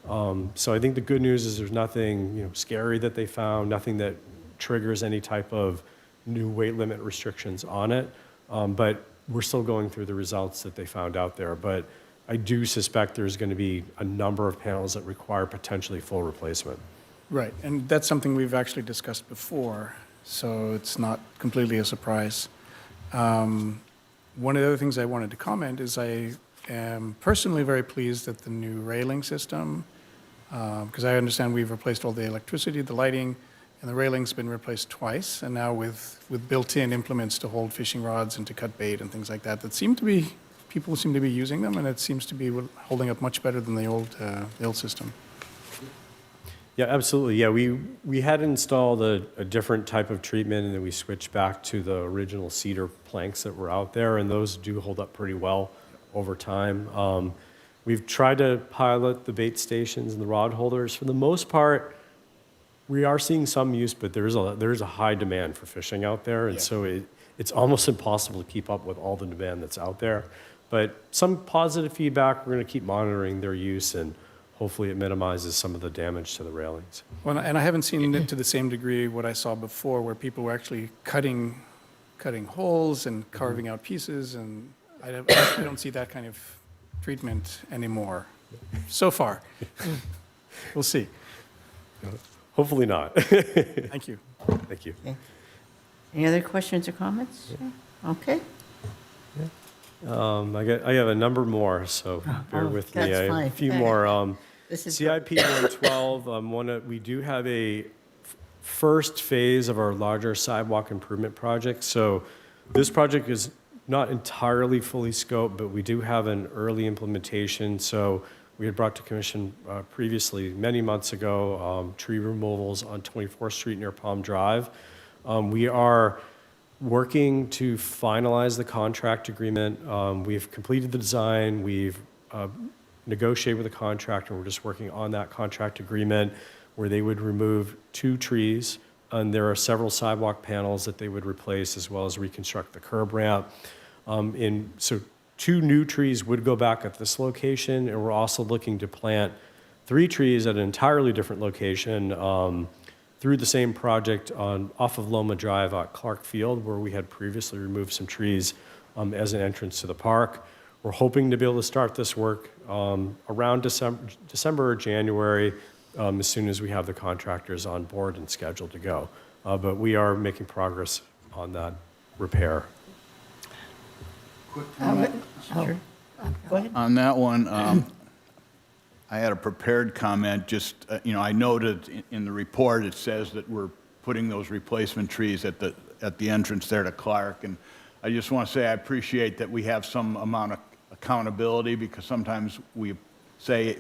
So I think the good news is there's nothing scary that they found, nothing that triggers any type of new weight limit restrictions on it. But we're still going through the results that they found out there. But I do suspect there's going to be a number of panels that require potentially full replacement. Right, and that's something we've actually discussed before, so it's not completely a surprise. One of the other things I wanted to comment is I am personally very pleased at the new railing system, because I understand we've replaced all the electricity, the lighting, and the railing's been replaced twice, and now with built-in implements to hold fishing rods and to cut bait and things like that, people seem to be using them, and it seems to be holding up much better than the old system. Yeah, absolutely. Yeah, we had installed a different type of treatment, and then we switched back to the original cedar planks that were out there, and those do hold up pretty well over time. We've tried to pilot the bait stations and the rod holders. For the most part, we are seeing some use, but there is a high demand for fishing out there, and so it's almost impossible to keep up with all the demand that's out there. But some positive feedback. We're going to keep monitoring their use, and hopefully it minimizes some of the damage to the railings. Well, and I haven't seen it to the same degree what I saw before, where people were actually cutting holes and carving out pieces, and I don't see that kind of treatment anymore, so far. We'll see. Hopefully not. Thank you. Thank you. Okay. Any other questions or comments? Okay. I have a number more, so bear with me. That's I have fine. a few more. This is CIP 112, we do have a first phase of our larger sidewalk improvement project. So this project is not entirely fully scoped, but we do have an early implementation. So we had brought to commission previously, many months ago, tree removals on 24th Street near Palm Drive. We are working to finalize the contract agreement. We've completed the design. We've negotiated with the contractor. We're just working on that contract agreement where they would remove 2 trees, and there are several sidewalk panels that they would replace, as well as reconstruct the curb ramp. So 2 new trees would go back at this location, and we're also looking to plant 3 trees at an entirely different location through the same project off of Loma Drive at Clark Field, where we had previously removed some trees as an entrance to the park. We're hoping to be able to start this work around December or January, as soon as we have the contractors on board and scheduled to go. But we are making progress on that repair. Quick comment Sure. Go ahead. on that one. I had a prepared comment, I noted in the report, it says that we're putting those replacement trees at the entrance there to Clark, and I just want to say I appreciate that we have some amount of accountability, because sometimes we say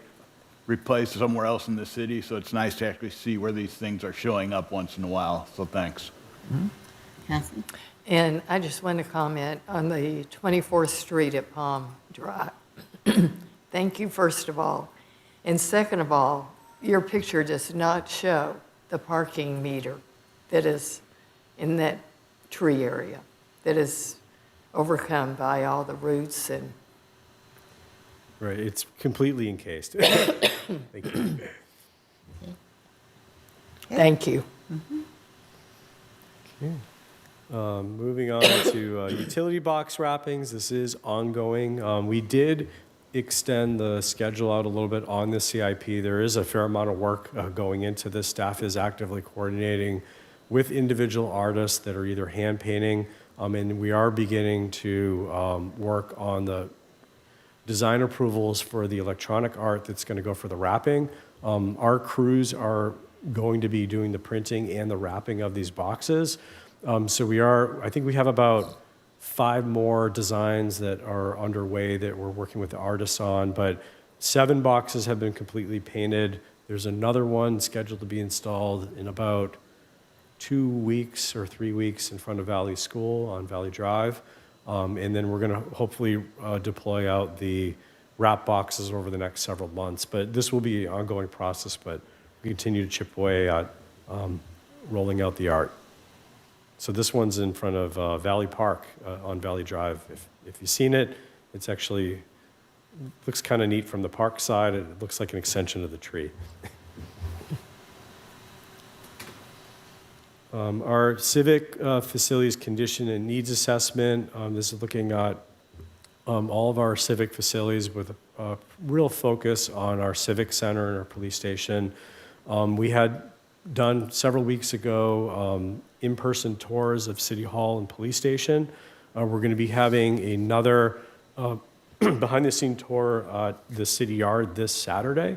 replace somewhere else in the city, so it's nice to actually see where these things are showing up once in a while, so thanks. Kathy? And I just want to comment on the 24th Street at Palm Drive. Thank you, first of all. And second of all, your picture does not show the parking meter that is in that tree area, that is overcome by all the roots and, Right, it's completely encased. Thank you. thank you. Moving on to utility box wrappings, this is ongoing. We did extend the schedule out a little bit on the CIP. There is a fair amount of work going into this. Staff is actively coordinating with individual artists that are either hand painting, and we are beginning to work on the design approvals for the electronic art that's going to go for the wrapping. Our crews are going to be doing the printing and the wrapping of these boxes. I think we have about 5 more designs that are underway that we're working with the artists on, but 7 boxes have been completely painted. There's another one scheduled to be installed in about 2 weeks or 3 weeks in front of Valley School on Valley Drive. And then we're going to hopefully deploy out the wrap boxes over the next several months. But this will be an ongoing process, but we continue to chip away at rolling out the art. So this one's in front of Valley Park on Valley Drive. If you've seen it, it's actually, looks kind of neat from the park side. It looks like an extension of the tree. Our civic facilities condition and needs assessment, this is looking at all of our civic facilities with a real focus on our civic center and our police station. We had done several weeks ago in-person tours of City Hall and police station. We're going to be having another behind-the-scene tour at the city yard this Saturday,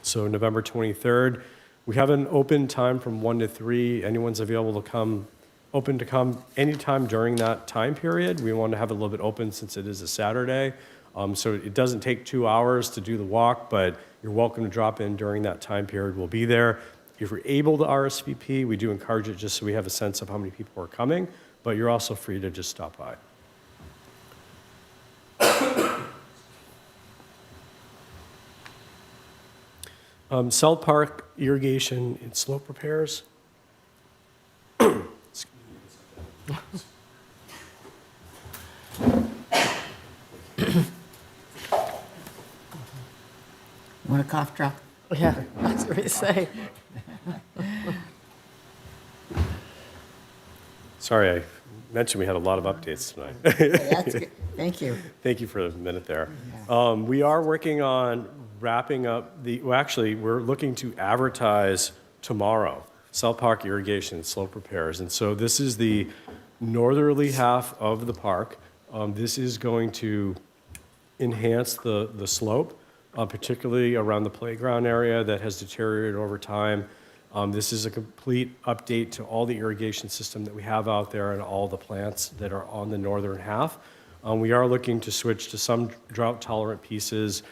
so November 23rd. We have an open time from 1 to 3. Anyone's available to come, open to come anytime during that time period. We want to have it a little bit open since it is a Saturday. So it doesn't take 2 hours to do the walk, but you're welcome to drop in during that time period. We'll be there. If you're able to RSVP, we do encourage it just so we have a sense of how many people are coming, but you're also free to just stop by. South Park irrigation and slope repairs. Want a cough drop? Yeah, that's what we say. Sorry, I mentioned we had a lot of updates tonight. That's good. Thank you. Thank you for the minute there. We are working on wrapping up we're looking to advertise tomorrow, South Park irrigation and slope repairs. And so this is the northerly half of the park. This is going to enhance the slope, particularly around the playground area that has deteriorated over time. This is a complete update to all the irrigation system that we have out there and all the plants that are on the northern half. We are looking to switch to some drought-tolerant pieces.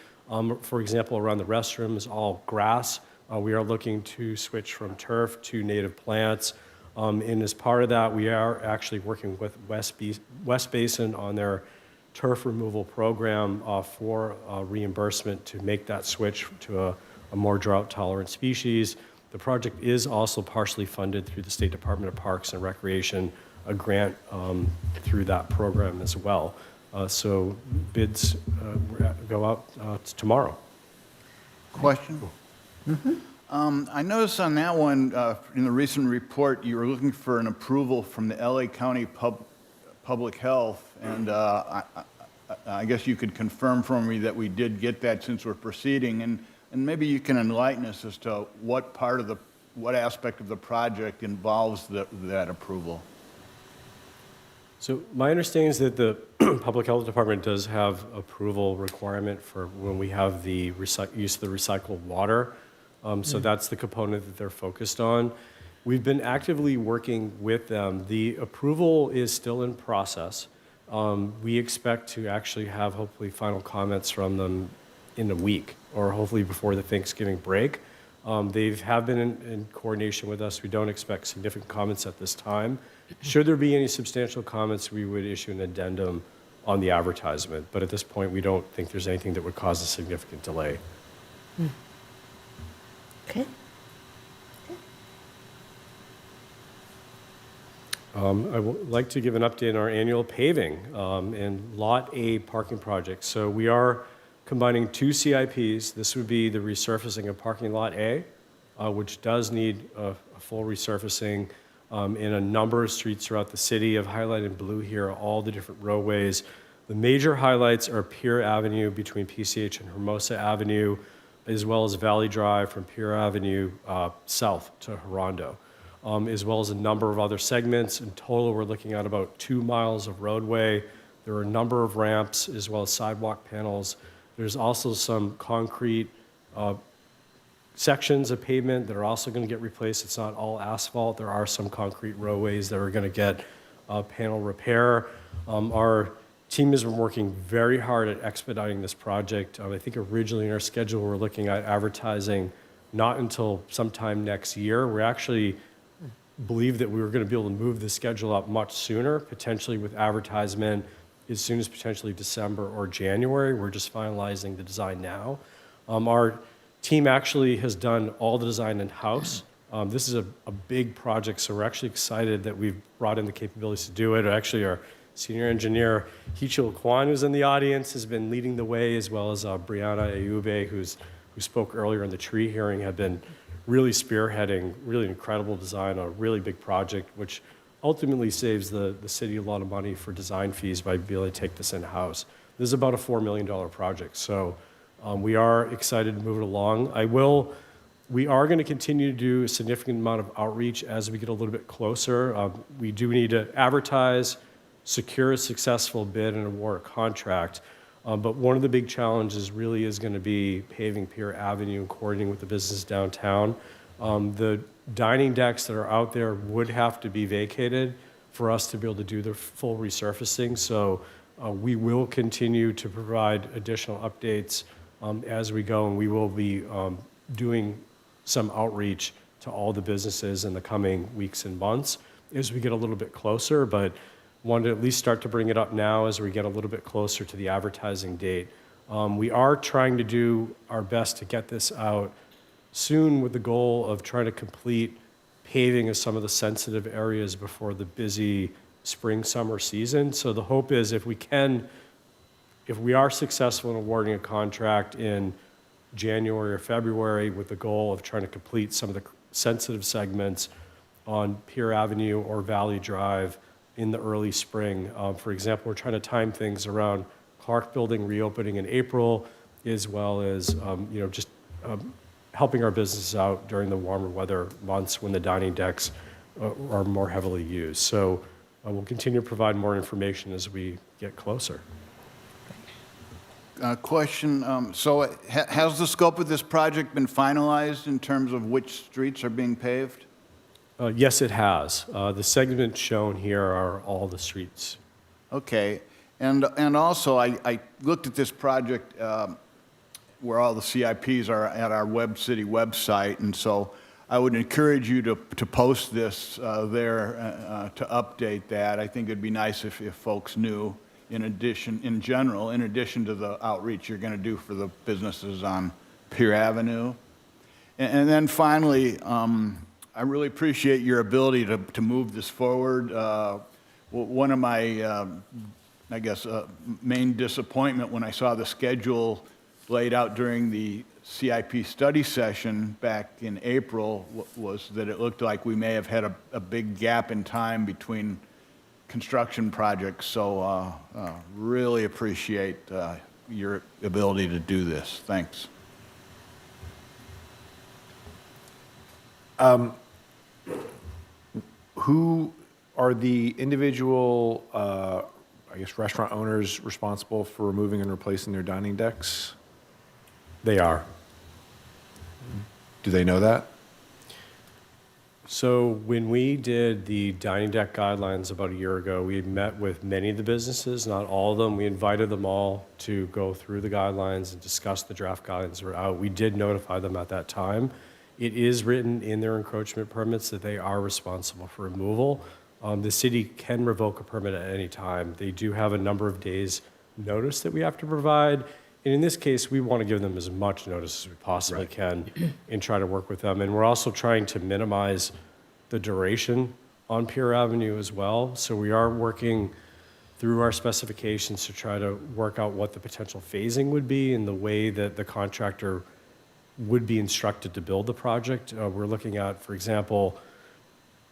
For example, around the restrooms, all grass. We are looking to switch from turf to native plants. And as part of that, we are actually working with West Basin on their turf removal program for reimbursement to make that switch to a more drought-tolerant species. The project is also partially funded through the State Department of Parks and Recreation, a grant through that program as well. So bids go out tomorrow. Question? I noticed on that one, in the recent report, you were looking for an approval from the LA County Public Health, and I guess you could confirm for me that we did get that since we're proceeding, and maybe you can enlighten us as to what aspect of the project involves that approval. So my understanding is that the Public Health Department does have approval requirement for when we have the use of the recycled water. So that's the component that they're focused on. We've been actively working with them. The approval is still in process. We expect to actually have hopefully final comments from them in a week, or hopefully before the Thanksgiving break. They have been in coordination with us. We don't expect significant comments at this time. Should there be any substantial comments, we would issue an addendum on the advertisement. But at this point, we don't think there's anything that would cause a significant delay. Okay. I would like to give an update on our annual paving and Lot A parking project. So we are combining two CIPs. This would be the resurfacing of parking Lot A, which does need a full resurfacing in a number of streets throughout the city. I've highlighted in blue here all the different roadways. The major highlights are Pier Avenue between PCH and Hermosa Avenue, as well as Valley Drive from Pier Avenue south to Hondo. As well as a number of other segments. In total, we're looking at about 2 miles of roadway. There are a number of ramps as well as sidewalk panels. There's also some concrete sections of pavement that are also going to get replaced. It's not all asphalt. There are some concrete roadways that are going to get panel repair. Our team has been working very hard at expediting this project. I think originally in our schedule, we're looking at advertising not until sometime next year. We're actually believe that we were going to be able to move the schedule up much sooner, potentially with advertisement as soon as potentially December or January. We're just finalizing the design now. Our team actually has done all the design in-house. This is a big project, so we're actually excited that we've brought in the capabilities to do it. Actually, our senior engineer, Hichil Kwan, who's in the audience, has been leading the way, as well as Brianna Ayube, who spoke earlier in the tree hearing, have been really spearheading really incredible design on a really big project, which ultimately saves the city a lot of money for design fees by being able to take this in-house. This is about a $4 million project, so we are excited to move it along. We are going to continue to do a significant amount of outreach as we get a little bit closer. We do need to advertise, secure a successful bid, and award a contract. But one of the big challenges really is going to be paving Pier Avenue and coordinating with the business downtown. The dining decks that are out there would have to be vacated for us to be able to do the full resurfacing. So we will continue to provide additional updates as we go, and we will be doing some outreach to all the businesses in the coming weeks and months as we get a little bit closer. But wanted to at least start to bring it up now as we get a little bit closer to the advertising date. We are trying to do our best to get this out soon with the goal of trying to complete paving of some of the sensitive areas before the busy spring, summer season. So the hope is if we are successful in awarding a contract in January or February with the goal of trying to complete some of the sensitive segments on Pier Avenue or Valley Drive in the early spring. For example, we're trying to time things around Clark Building reopening in April, as well as just helping our businesses out during the warmer weather months when the dining decks are more heavily used. So we'll continue to provide more information as we get closer. Question, so has the scope of this project been finalized in terms of which streets are being paved? Yes, it has. The segments shown here are all the streets. Okay, and also I looked at this project where all the CIPs are at our city website, and so I would encourage you to post this there to update that. I think it'd be nice if folks knew, in addition to the outreach you're going to do for the businesses on Pier Avenue. And then finally, I really appreciate your ability to move this forward. One of my, main disappointment when I saw the schedule laid out during the CIP study session back in April was that it looked like we may have had a big gap in time between construction projects. So really appreciate your ability to do this. Thanks. Who are the individual, restaurant owners responsible for removing and replacing their dining decks? They are. Do they know that? So when we did the dining deck guidelines about a year ago, we had met with many of the businesses, not all of them. We invited them all to go through the guidelines and discuss the draft guidelines that were out. We did notify them at that time. It is written in their encroachment permits that they are responsible for removal. The city can revoke a permit at any time. They do have a number of days notice that we have to provide. And in this case, we want to give them as much notice as we possibly can and try to work with them. And we're also trying to minimize the duration on Pier Avenue as well. So we are working through our specifications to try to work out what the potential phasing would be and the way that the contractor would be instructed to build the project. We're looking at, for example,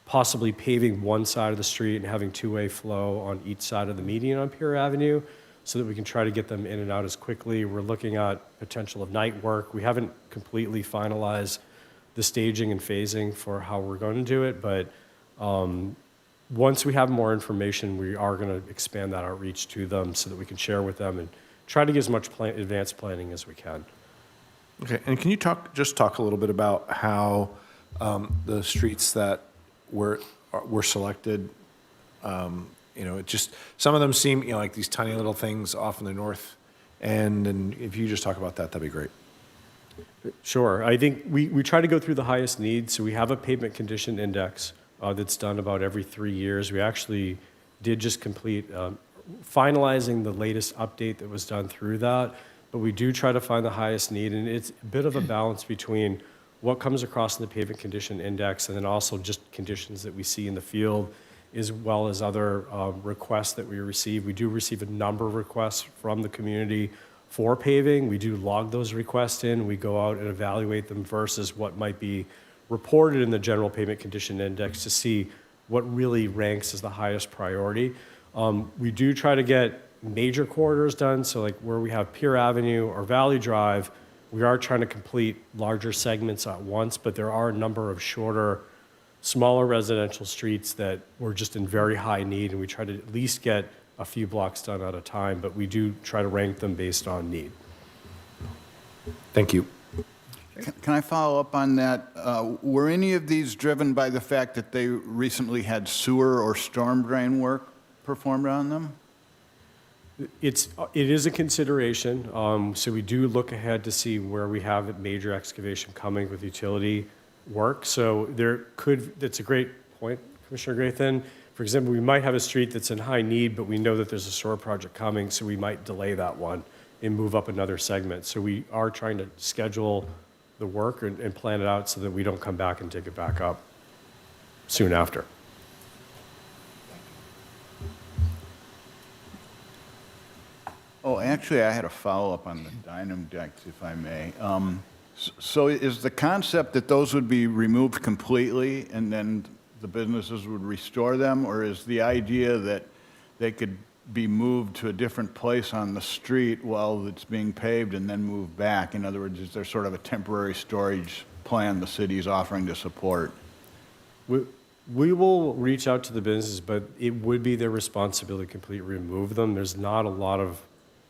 possibly paving one side of the street and having two-way flow on each side of the median on Pier Avenue so that we can try to get them in and out as quickly. We're looking at potential of night work. We haven't completely finalized the staging and phasing for how we're going to do it, but once we have more information, we are going to expand that outreach to them so that we can share with them and try to get as much advanced planning as we can. Okay, and can you just talk a little bit about how the streets that were selected, it just, some of them seem, like these tiny little things off in the north end, and if you just talk about that, that'd be great. Sure. I think we try to go through the highest needs. So we have a pavement condition index that's done about every 3 years. We actually did just complete finalizing the latest update that was done through that. But we do try to find the highest need. And it's a bit of a balance between what comes across in the pavement condition index and then also just conditions that we see in the field, as well as other requests that we receive. We do receive a number of requests from the community for paving. We do log those requests in. We go out and evaluate them versus what might be reported in the general pavement condition index to see what really ranks as the highest priority. We do try to get major corridors done. So like where we have Pier Avenue or Valley Drive, we are trying to complete larger segments at once, but there are a number of shorter, smaller residential streets that we're just in very high need, and we try to at least get a few blocks done at a time, but we do try to rank them based on need. Thank you. Can I follow up on that? Were any of these driven by the fact that they recently had sewer or storm drain work performed on them? It is a consideration. So we do look ahead to see where we have major excavation coming with utility work. So that's a great point, Commissioner Graythen. For example, we might have a street that's in high need, but we know that there's a sewer project coming, so we might delay that one and move up another segment. So we are trying to schedule the work and plan it out so that we don't come back and take it back up soon after. Oh, actually, I had a follow-up on the Dynam decks, if I may. So is the concept that those would be removed completely and then the businesses would restore them, or is the idea that they could be moved to a different place on the street while it's being paved and then moved back? In other words, is there sort of a temporary storage plan the city is offering to support? We will reach out to the businesses, but it would be their responsibility to completely remove them. There's not a lot of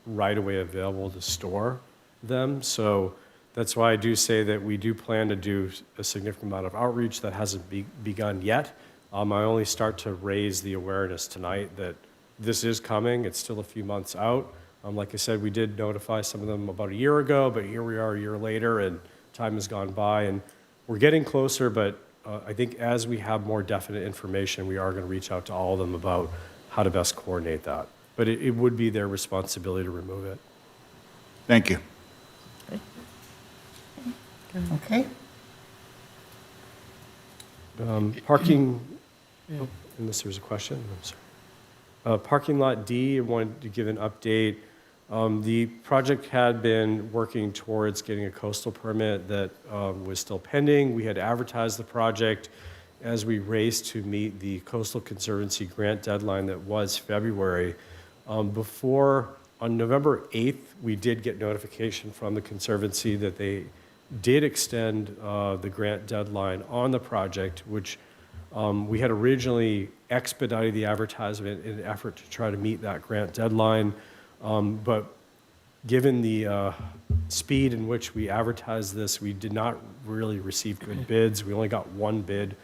right-of-way available to store them. So that's why I do say that we do plan to do a significant amount of outreach that hasn't begun yet. I only start to raise the awareness tonight that this is coming. It's still a few months out. Like I said, we did notify some of them about a year ago, but here we are a year later and time has gone by and we're getting closer, but I think as we have more definite information, we are going to reach out to all of them about how to best coordinate that. But it would be their responsibility to remove it. Thank you. Okay. Parking, unless there's a question, I'm sorry. Parking lot D, I wanted to give an update. The project had been working towards getting a coastal permit that was still pending. We had advertised the project as we raced to meet the Coastal Conservancy grant deadline that was February. On November 8th, we did get notification from the Conservancy that they did extend the grant deadline on the project, which we had originally expedited the advertisement in an effort to try to meet that grant deadline. But given the speed in which we advertised this, we did not really receive good bids. We only got one bid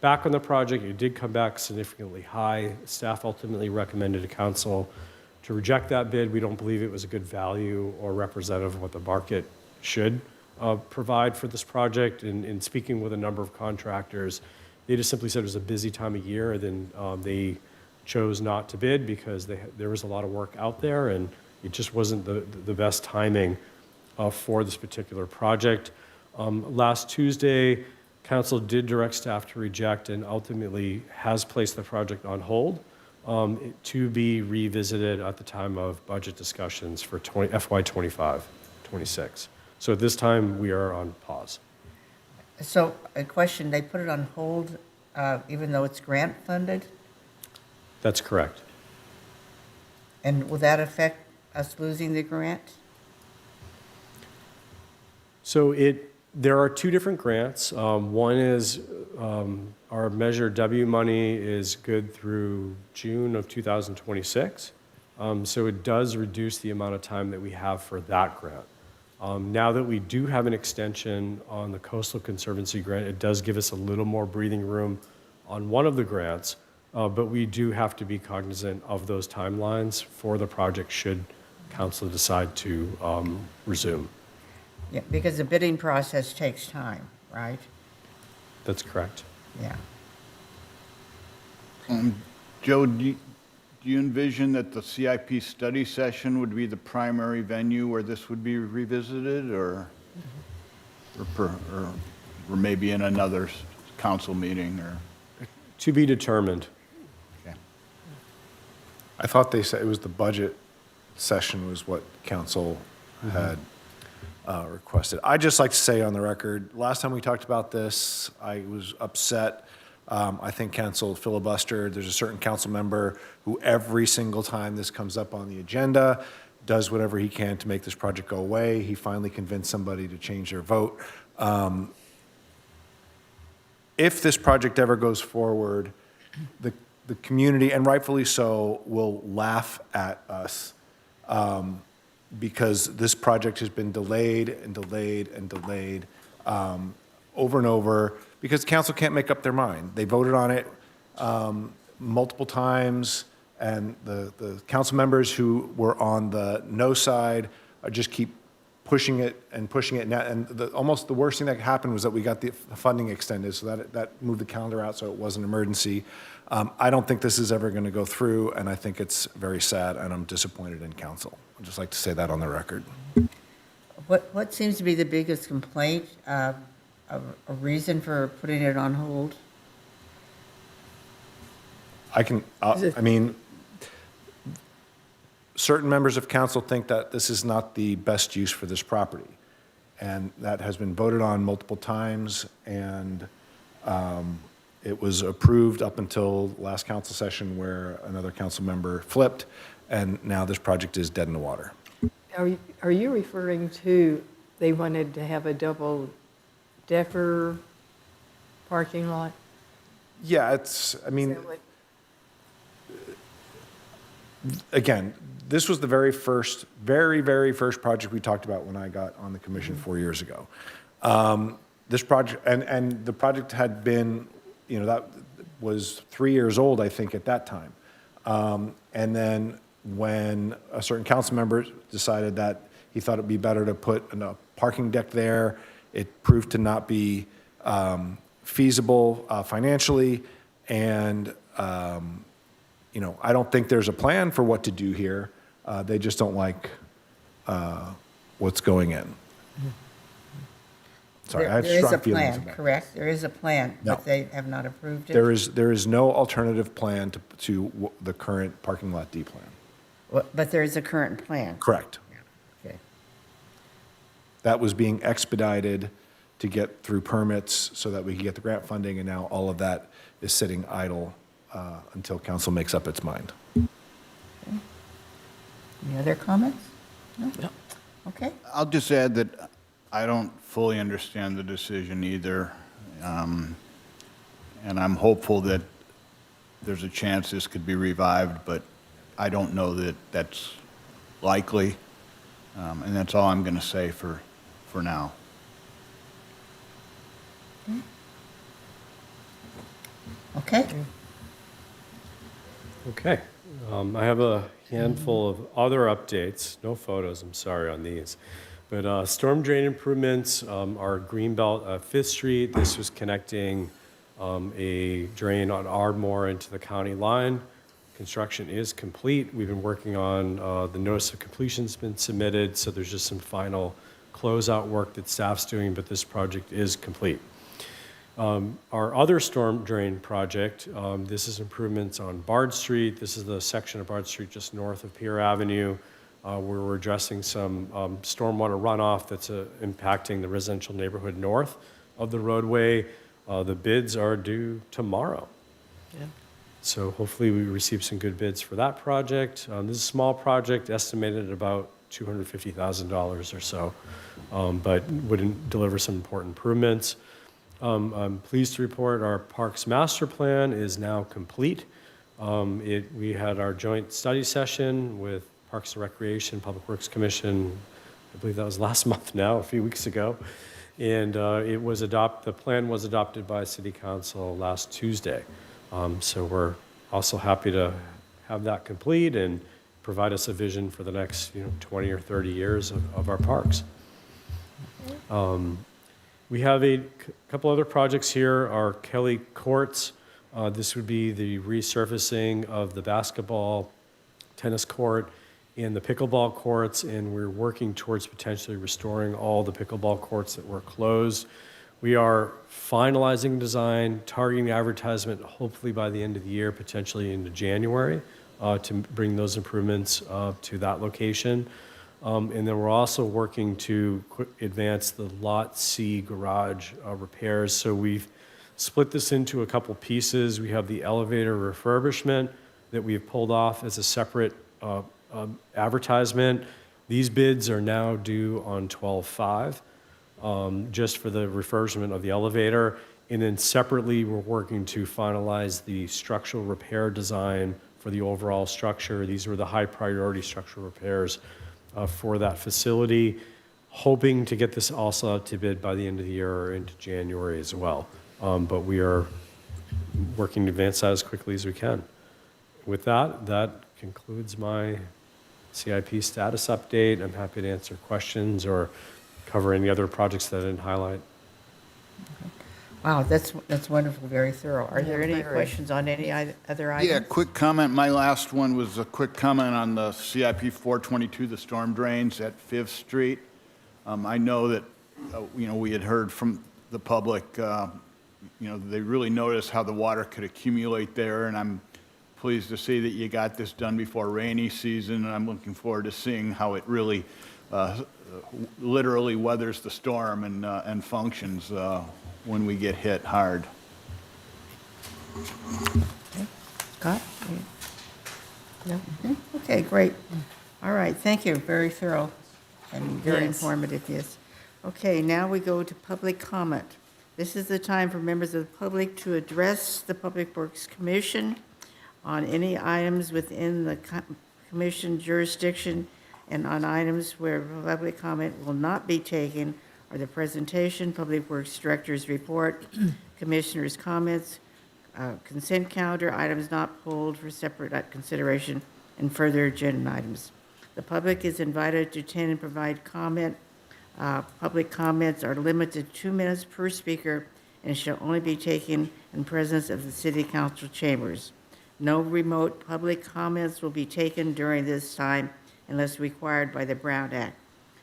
back on the project. It did come back significantly high. Staff ultimately recommended to council to reject that bid. We don't believe it was a good value or representative of what the market should provide for this project. In speaking with a number of contractors, they just simply said it was a busy time of year. Then they chose not to bid because there was a lot of work out there, and it just wasn't the best timing for this particular project. Last Tuesday, council did direct staff to reject and ultimately has placed the project on hold to be revisited at the time of budget discussions for FY 25-26. So at this time, we are on pause. So a question, they put it on hold even though it's grant funded? That's correct. And will that affect us losing the grant? So there are two different grants. One is our Measure W money is good through June of 2026. So it does reduce the amount of time that we have for that grant. Now that we do have an extension on the Coastal Conservancy grant, it does give us a little more breathing room on one of the grants, but we do have to be cognizant of those timelines for the project should council decide to resume. Yeah, because the bidding process takes time, right? That's correct. Yeah. Joe, do you envision that the CIP study session would be the primary venue where this would be revisited, or maybe in another council meeting, or? To be determined. Okay. I thought they said it was the budget session was what council had requested. I'd just like to say on the record, last time we talked about this, I was upset. I think council filibustered. There's a certain council member who every single time this comes up on the agenda does whatever he can to make this project go away. He finally convinced somebody to change their vote. If this project ever goes forward, the community, and rightfully so, will laugh at us because this project has been delayed and delayed and delayed over and over because council can't make up their mind. They voted on it multiple times, and the council members who were on the no side just keep pushing it. And almost the worst thing that happened was that we got the funding extended, so that moved the calendar out, so it was an emergency. I don't think this is ever going to go through, and I think it's very sad, and I'm disappointed in council. I'd just like to say that on the record. What seems to be the biggest complaint, a reason for putting it on hold? I mean, certain members of council think that this is not the best use for this property. And that has been voted on multiple times, and it was approved up until last council session where another council member flipped, and now this project is dead in the water. Are you referring to, they wanted to have a double-decker parking lot? Yeah, again, this was the very first project we talked about when I got on the commission 4 years ago. This project, and the project had been, that was 3 years old, I think, at that time. And then when a certain council member decided that he thought it'd be better to put a parking deck there, it proved to not be feasible financially, and I don't think there's a plan for what to do here. They just don't like what's going in. Sorry, I have strong feelings There is a plan, about it. correct? There is a plan, No. but they have not approved it? There is no alternative plan to the current parking lot D plan. But there is a current plan? Correct. Okay. That was being expedited to get through permits so that we could get the grant funding, and now all of that is sitting idle until council makes up its mind. Any other comments? No? Okay. I'll just add that I don't fully understand the decision either. And I'm hopeful that there's a chance this could be revived, but I don't know that that's likely. And that's all I'm going to say for now. Okay. Okay. I have a handful of other updates. No photos, I'm sorry, on these. But storm drain improvements are Greenbelt 5th Street. This was connecting a drain on Ardmore into the county line. construction is complete. We've been working on, the notice of completion's been submitted, so there's just some final closeout work that staff's doing, but this project is complete. Our other storm drain project, this is improvements on Bard Street. This is the section of Bard Street just north of Pier Avenue, where we're addressing some stormwater runoff that's impacting the residential neighborhood north of the roadway. The bids are due tomorrow. Yeah. So hopefully we receive some good bids for that project. This is a small project, estimated at about $250,000 or so, but would deliver some important improvements. I'm pleased to report our Parks Master Plan is now complete. We had our joint study session with Parks and Recreation, Public Works Commission, I believe that was last month now, a few weeks ago. And the plan was adopted by City Council last Tuesday. So we're also happy to have that complete and provide us a vision for the next 20 or 30 years of our parks. We have a couple other projects here. Our Kelly Courts, this would be the resurfacing of the basketball, tennis court, and the pickleball courts, and we're working towards potentially restoring all the pickleball courts that were closed. We are finalizing design, targeting advertisement, hopefully by the end of the year, potentially into January, to bring those improvements to that location. And then we're also working to advance the Lot C garage repairs. So we've split this into a couple pieces. We have the elevator refurbishment that we've pulled off as a separate advertisement. These bids are now due on 12/5, just for the refurbishment of the elevator. And then separately, we're working to finalize the structural repair design for the overall structure. These were the high priority structural repairs for that facility, hoping to get this also out to bid by the end of the year or into January as well. But we are working to advance that as quickly as we can. With that, that concludes my CIP status update. I'm happy to answer questions or cover any other projects that I didn't highlight. Wow, that's wonderful, very thorough. Are there any very. questions on any other items? Yeah, quick comment. My last one was a quick comment on the CIP 422, the storm drains at 5th Street. I know that, we had heard from the public, they really noticed how the water could accumulate there, and I'm pleased to see that you got this done before rainy season, and I'm looking forward to seeing how it really literally weathers the storm and functions when we get hit hard. Scott? No? Okay, great. All right, thank you, very thorough and very Yes. informative, yes. Okay, now we go to public comment. This is the time for members of the public to address the Public Works Commission on any items within the commission jurisdiction and on items where public comment will not be taken are the presentation, Public Works Director's report, commissioners' comments, consent calendar, items not pulled for separate consideration, and further agenda items. The public is invited to attend and provide comment. Public comments are limited to 2 minutes per speaker and shall only be taken in presence of the City Council chambers. No remote public comments will be taken during this time unless required by the Brown Act.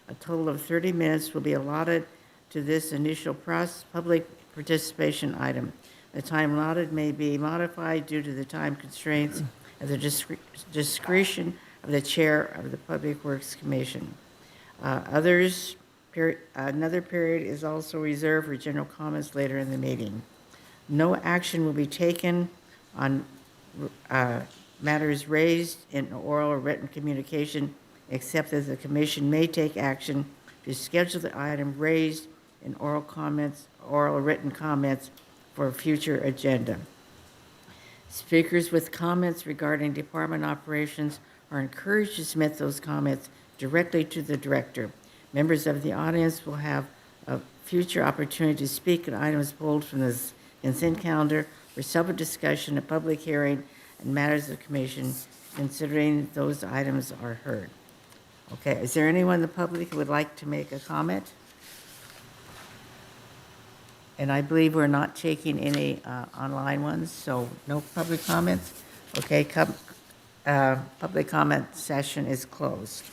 A total of 30 minutes will be allotted to this initial public participation item. The time allotted may be modified due to the time constraints at the discretion of the chair of the Public Works Commission. Another period is also reserved for general comments later in the meeting. No action will be taken on matters raised in oral or written communication, except that the commission may take action to schedule the item raised in oral or written comments for a future agenda. Speakers with comments regarding department operations are encouraged to submit those comments directly to the director. Members of the audience will have a future opportunity to speak on items pulled from the consent calendar for separate discussion, a public hearing, and matters of commission, considering those items are heard. Okay, is there anyone in the public who would like to make a comment? And I believe we're not taking any online ones, so no public comments. Okay, public comment session is closed.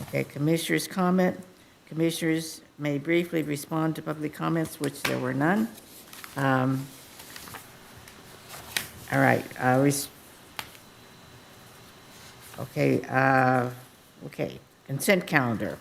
Okay, commissioners' comment. Commissioners may briefly respond to public comments, which there were none. All right, okay, consent calendar.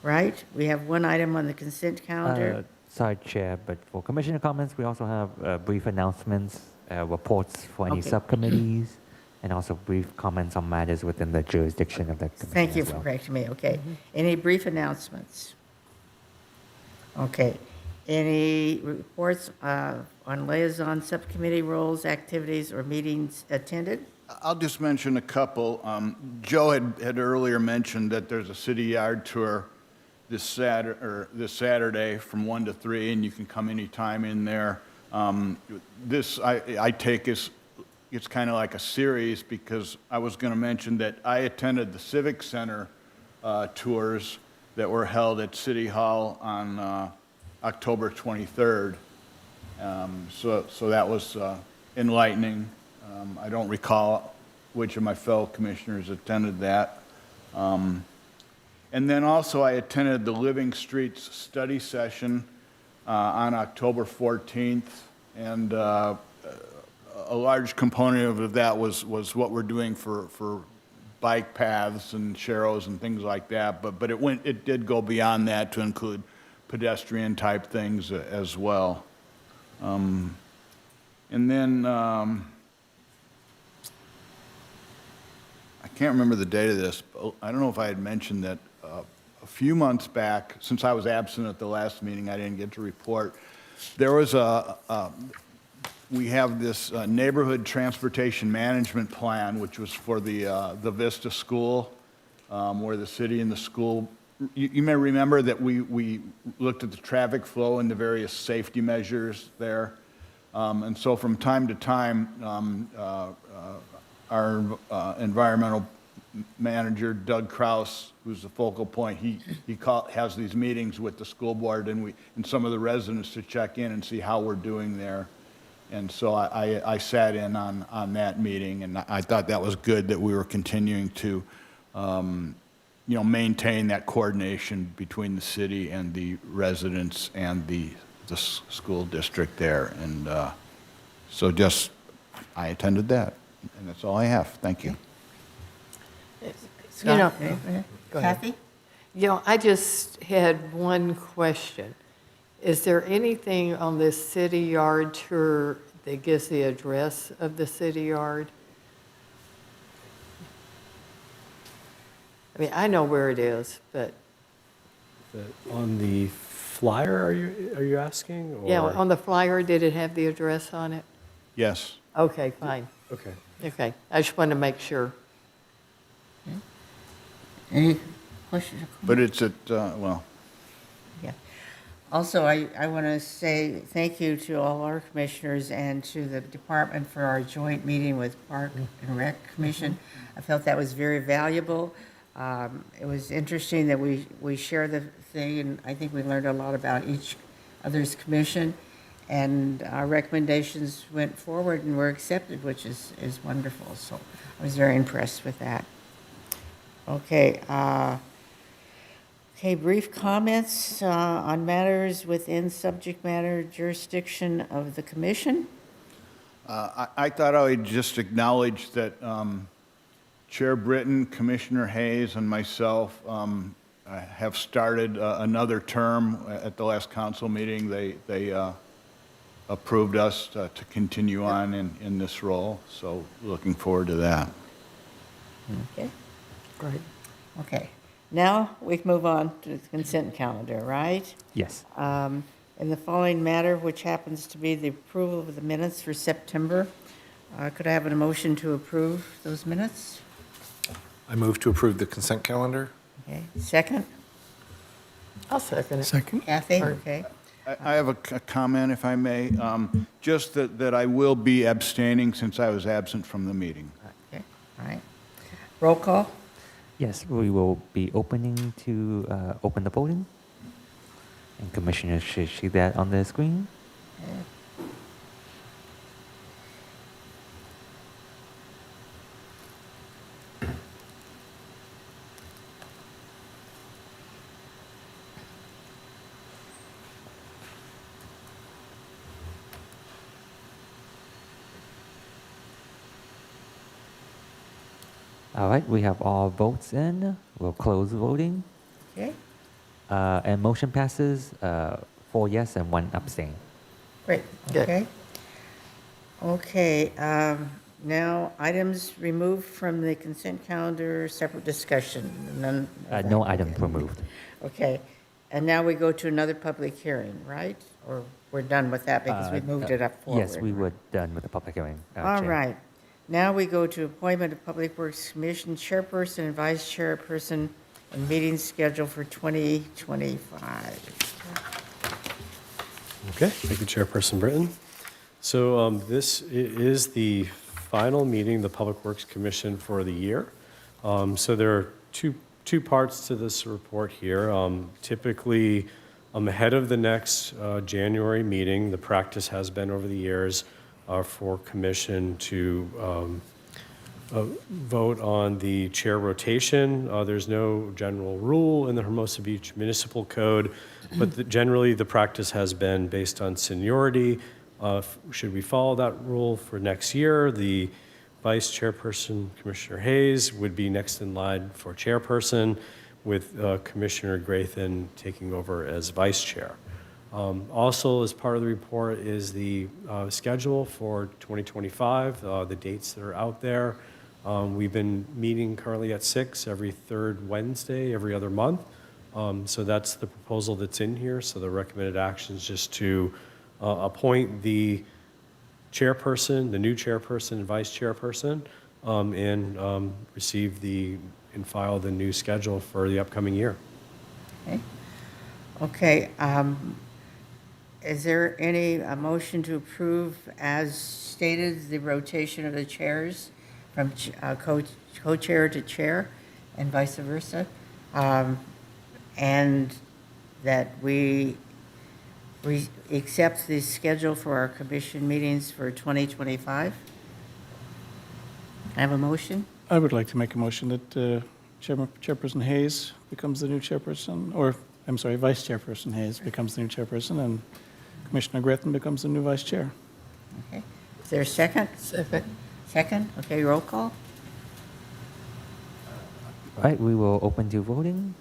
Right, we have one item on the consent calendar. Sorry, Chair, but for commissioner comments, we also have brief announcements, reports for any Okay. subcommittees, and also brief comments on matters within the jurisdiction of the commission. Thank you as for well. correcting me, okay. Any brief announcements? Okay. Any reports on liaison subcommittee roles, activities, or meetings attended? I'll just mention a couple. Joe had earlier mentioned that there's a city yard tour this Saturday from 1 to 3, and you can come anytime in there. This, I take as, it's kind of like a series, because I was going to mention that I attended the Civic Center tours that were held at City Hall on October 23rd. So that was enlightening. I don't recall which of my fellow commissioners attended that. And then also I attended the Living Streets study session on October 14th, and a large component of that was what we're doing for bike paths and sharrows and things like that, but it did go beyond that to include pedestrian type things as well. And then I can't remember the date of this, but I don't know if I had mentioned that a few months back, since I was absent at the last meeting, I didn't get to report. There was we have this neighborhood transportation management plan, which was for the Vista School, where the city and the school, you may remember that we looked at the traffic flow and the various safety measures there. And so from time to time, our environmental manager, Doug Kraus, who's the focal point, he has these meetings with the school board and some of the residents to check in and see how we're doing there. And so I sat in on that meeting, and I thought that was good that we were continuing to, maintain that coordination between the city and the residents and the school district there. And so I attended that, and that's all I have. Thank you. You know, Scott, go ahead. Kathy? I just had one question. Is there anything on this city yard tour that gives the address of the city yard? I mean, I know where it is, but, On the flyer, are you asking? Or? yeah, on the flyer, did it have the address on it? Yes. Okay, fine. Okay. Okay, I just wanted to make sure. Any questions? But it's at, well, Yeah. Also, I want to say thank you to all our commissioners and to the department for our joint meeting with Park and Rec Commission. I felt that was very valuable. It was interesting that we share the thing, and I think we learned a lot about each other's commission, and our recommendations went forward and were accepted, which is wonderful. So I was very impressed with that. Okay. Okay, brief comments on matters within subject matter jurisdiction of the commission. I thought I would just acknowledge that Chair Britton, Commissioner Hayes, and myself have started another term at the last council meeting. They approved us to continue on in this role, so looking forward to that. Okay. Great. Okay. Now we can move on to the consent calendar, right? Yes. In the following matter, which happens to be the approval of the minutes for September, could I have a motion to approve those minutes? I move to approve the consent calendar. Okay, second? I'll second it. Second? Kathy? Or- Okay. I have a comment, if I may, just that I will be abstaining since I was absent from the meeting. Okay, all right. Roll call? Yes, we will be opening to open the voting. And commissioners should see that on the screen. All right, we have all votes in. We'll close voting. Okay, And motion passes, 4 yes and 1 abstain. great, Good. okay. Okay, now items removed from the consent calendar, separate discussion. None of No that. items were moved. Okay, and now we go to another public hearing, right? Or we're done with that because we moved it up forward? Yes, we were done with the public hearing. All Chair. right. Now we go to appointment of Public Works Commission chairperson and vice chairperson and meeting schedule for 2025. Okay, thank you, Chairperson Britton. So this is the final meeting, of the Public Works Commission for the year. So there are two parts to this report here. Typically, ahead of the next January meeting, the practice has been over the years for commission to vote on the chair rotation. There's no general rule in the Hermosa Beach Municipal Code, but generally the practice has been based on seniority. Should we follow that rule for next year, the vice chairperson, Commissioner Hayes, would be next in line for chairperson, with Commissioner Graythen taking over as vice chair. Also, as part of the report is the schedule for 2025, the dates that are out there. We've been meeting currently at 6 every third Wednesday, every other month. So that's the proposal that's in here. So the recommended action is just to appoint the chairperson, the new chairperson and vice chairperson, and receive and file the new schedule for the upcoming year. Okay. Okay, is there any motion to approve as stated the rotation of the chairs from co-chair to chair and vice versa? And that we accept the schedule for our commission meetings for 2025? I have a motion? I would like to make a motion that Chairperson Hayes becomes the new chairperson, or, I'm sorry, Vice Chairperson Hayes becomes the new chairperson, and Commissioner Graythen becomes the new vice chair. Okay. Is there a second? Second. Second? Okay, roll call? All right, we will open to voting.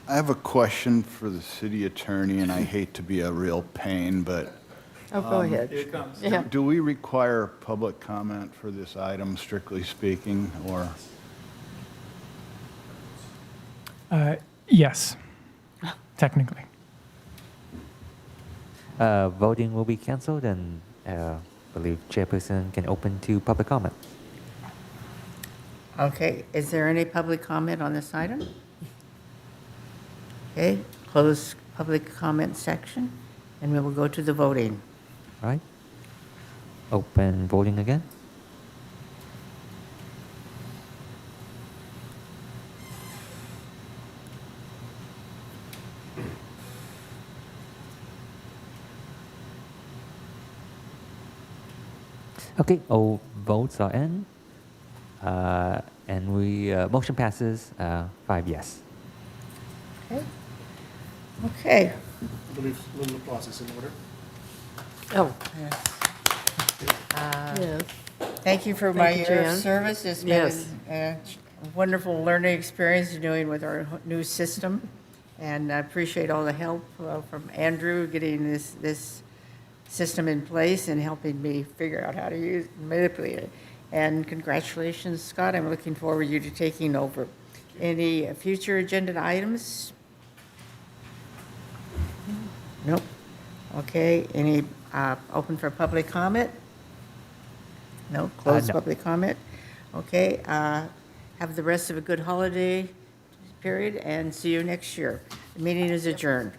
I have a question for the city attorney, and I hate to be a real pain, but Oh, go ahead. Yeah. do we require public comment for this item, strictly speaking, or? Yes, technically. Voting will be canceled, and I believe chairperson can open to public comment. Okay, is there any public comment on this item? Okay, close public comment section, and we will go to the voting. All right. Open voting again. Okay, all votes are in. And motion passes 5 yes. Okay. Okay. I believe little applause is in order. Oh, Yes. yes. Thank you for Thank my you, year of Jan. service. It's Yes. been a wonderful learning experience doing with our new system. And I appreciate all the help from Andrew getting this system in place and helping me figure out how to manipulate it. And congratulations, Scott. I'm looking forward to you taking over. Any future agenda items? Nope. Okay, any open for public comment? No, closed No. public comment? Okay, have the rest of a good holiday period and see you next year. The meeting is adjourned.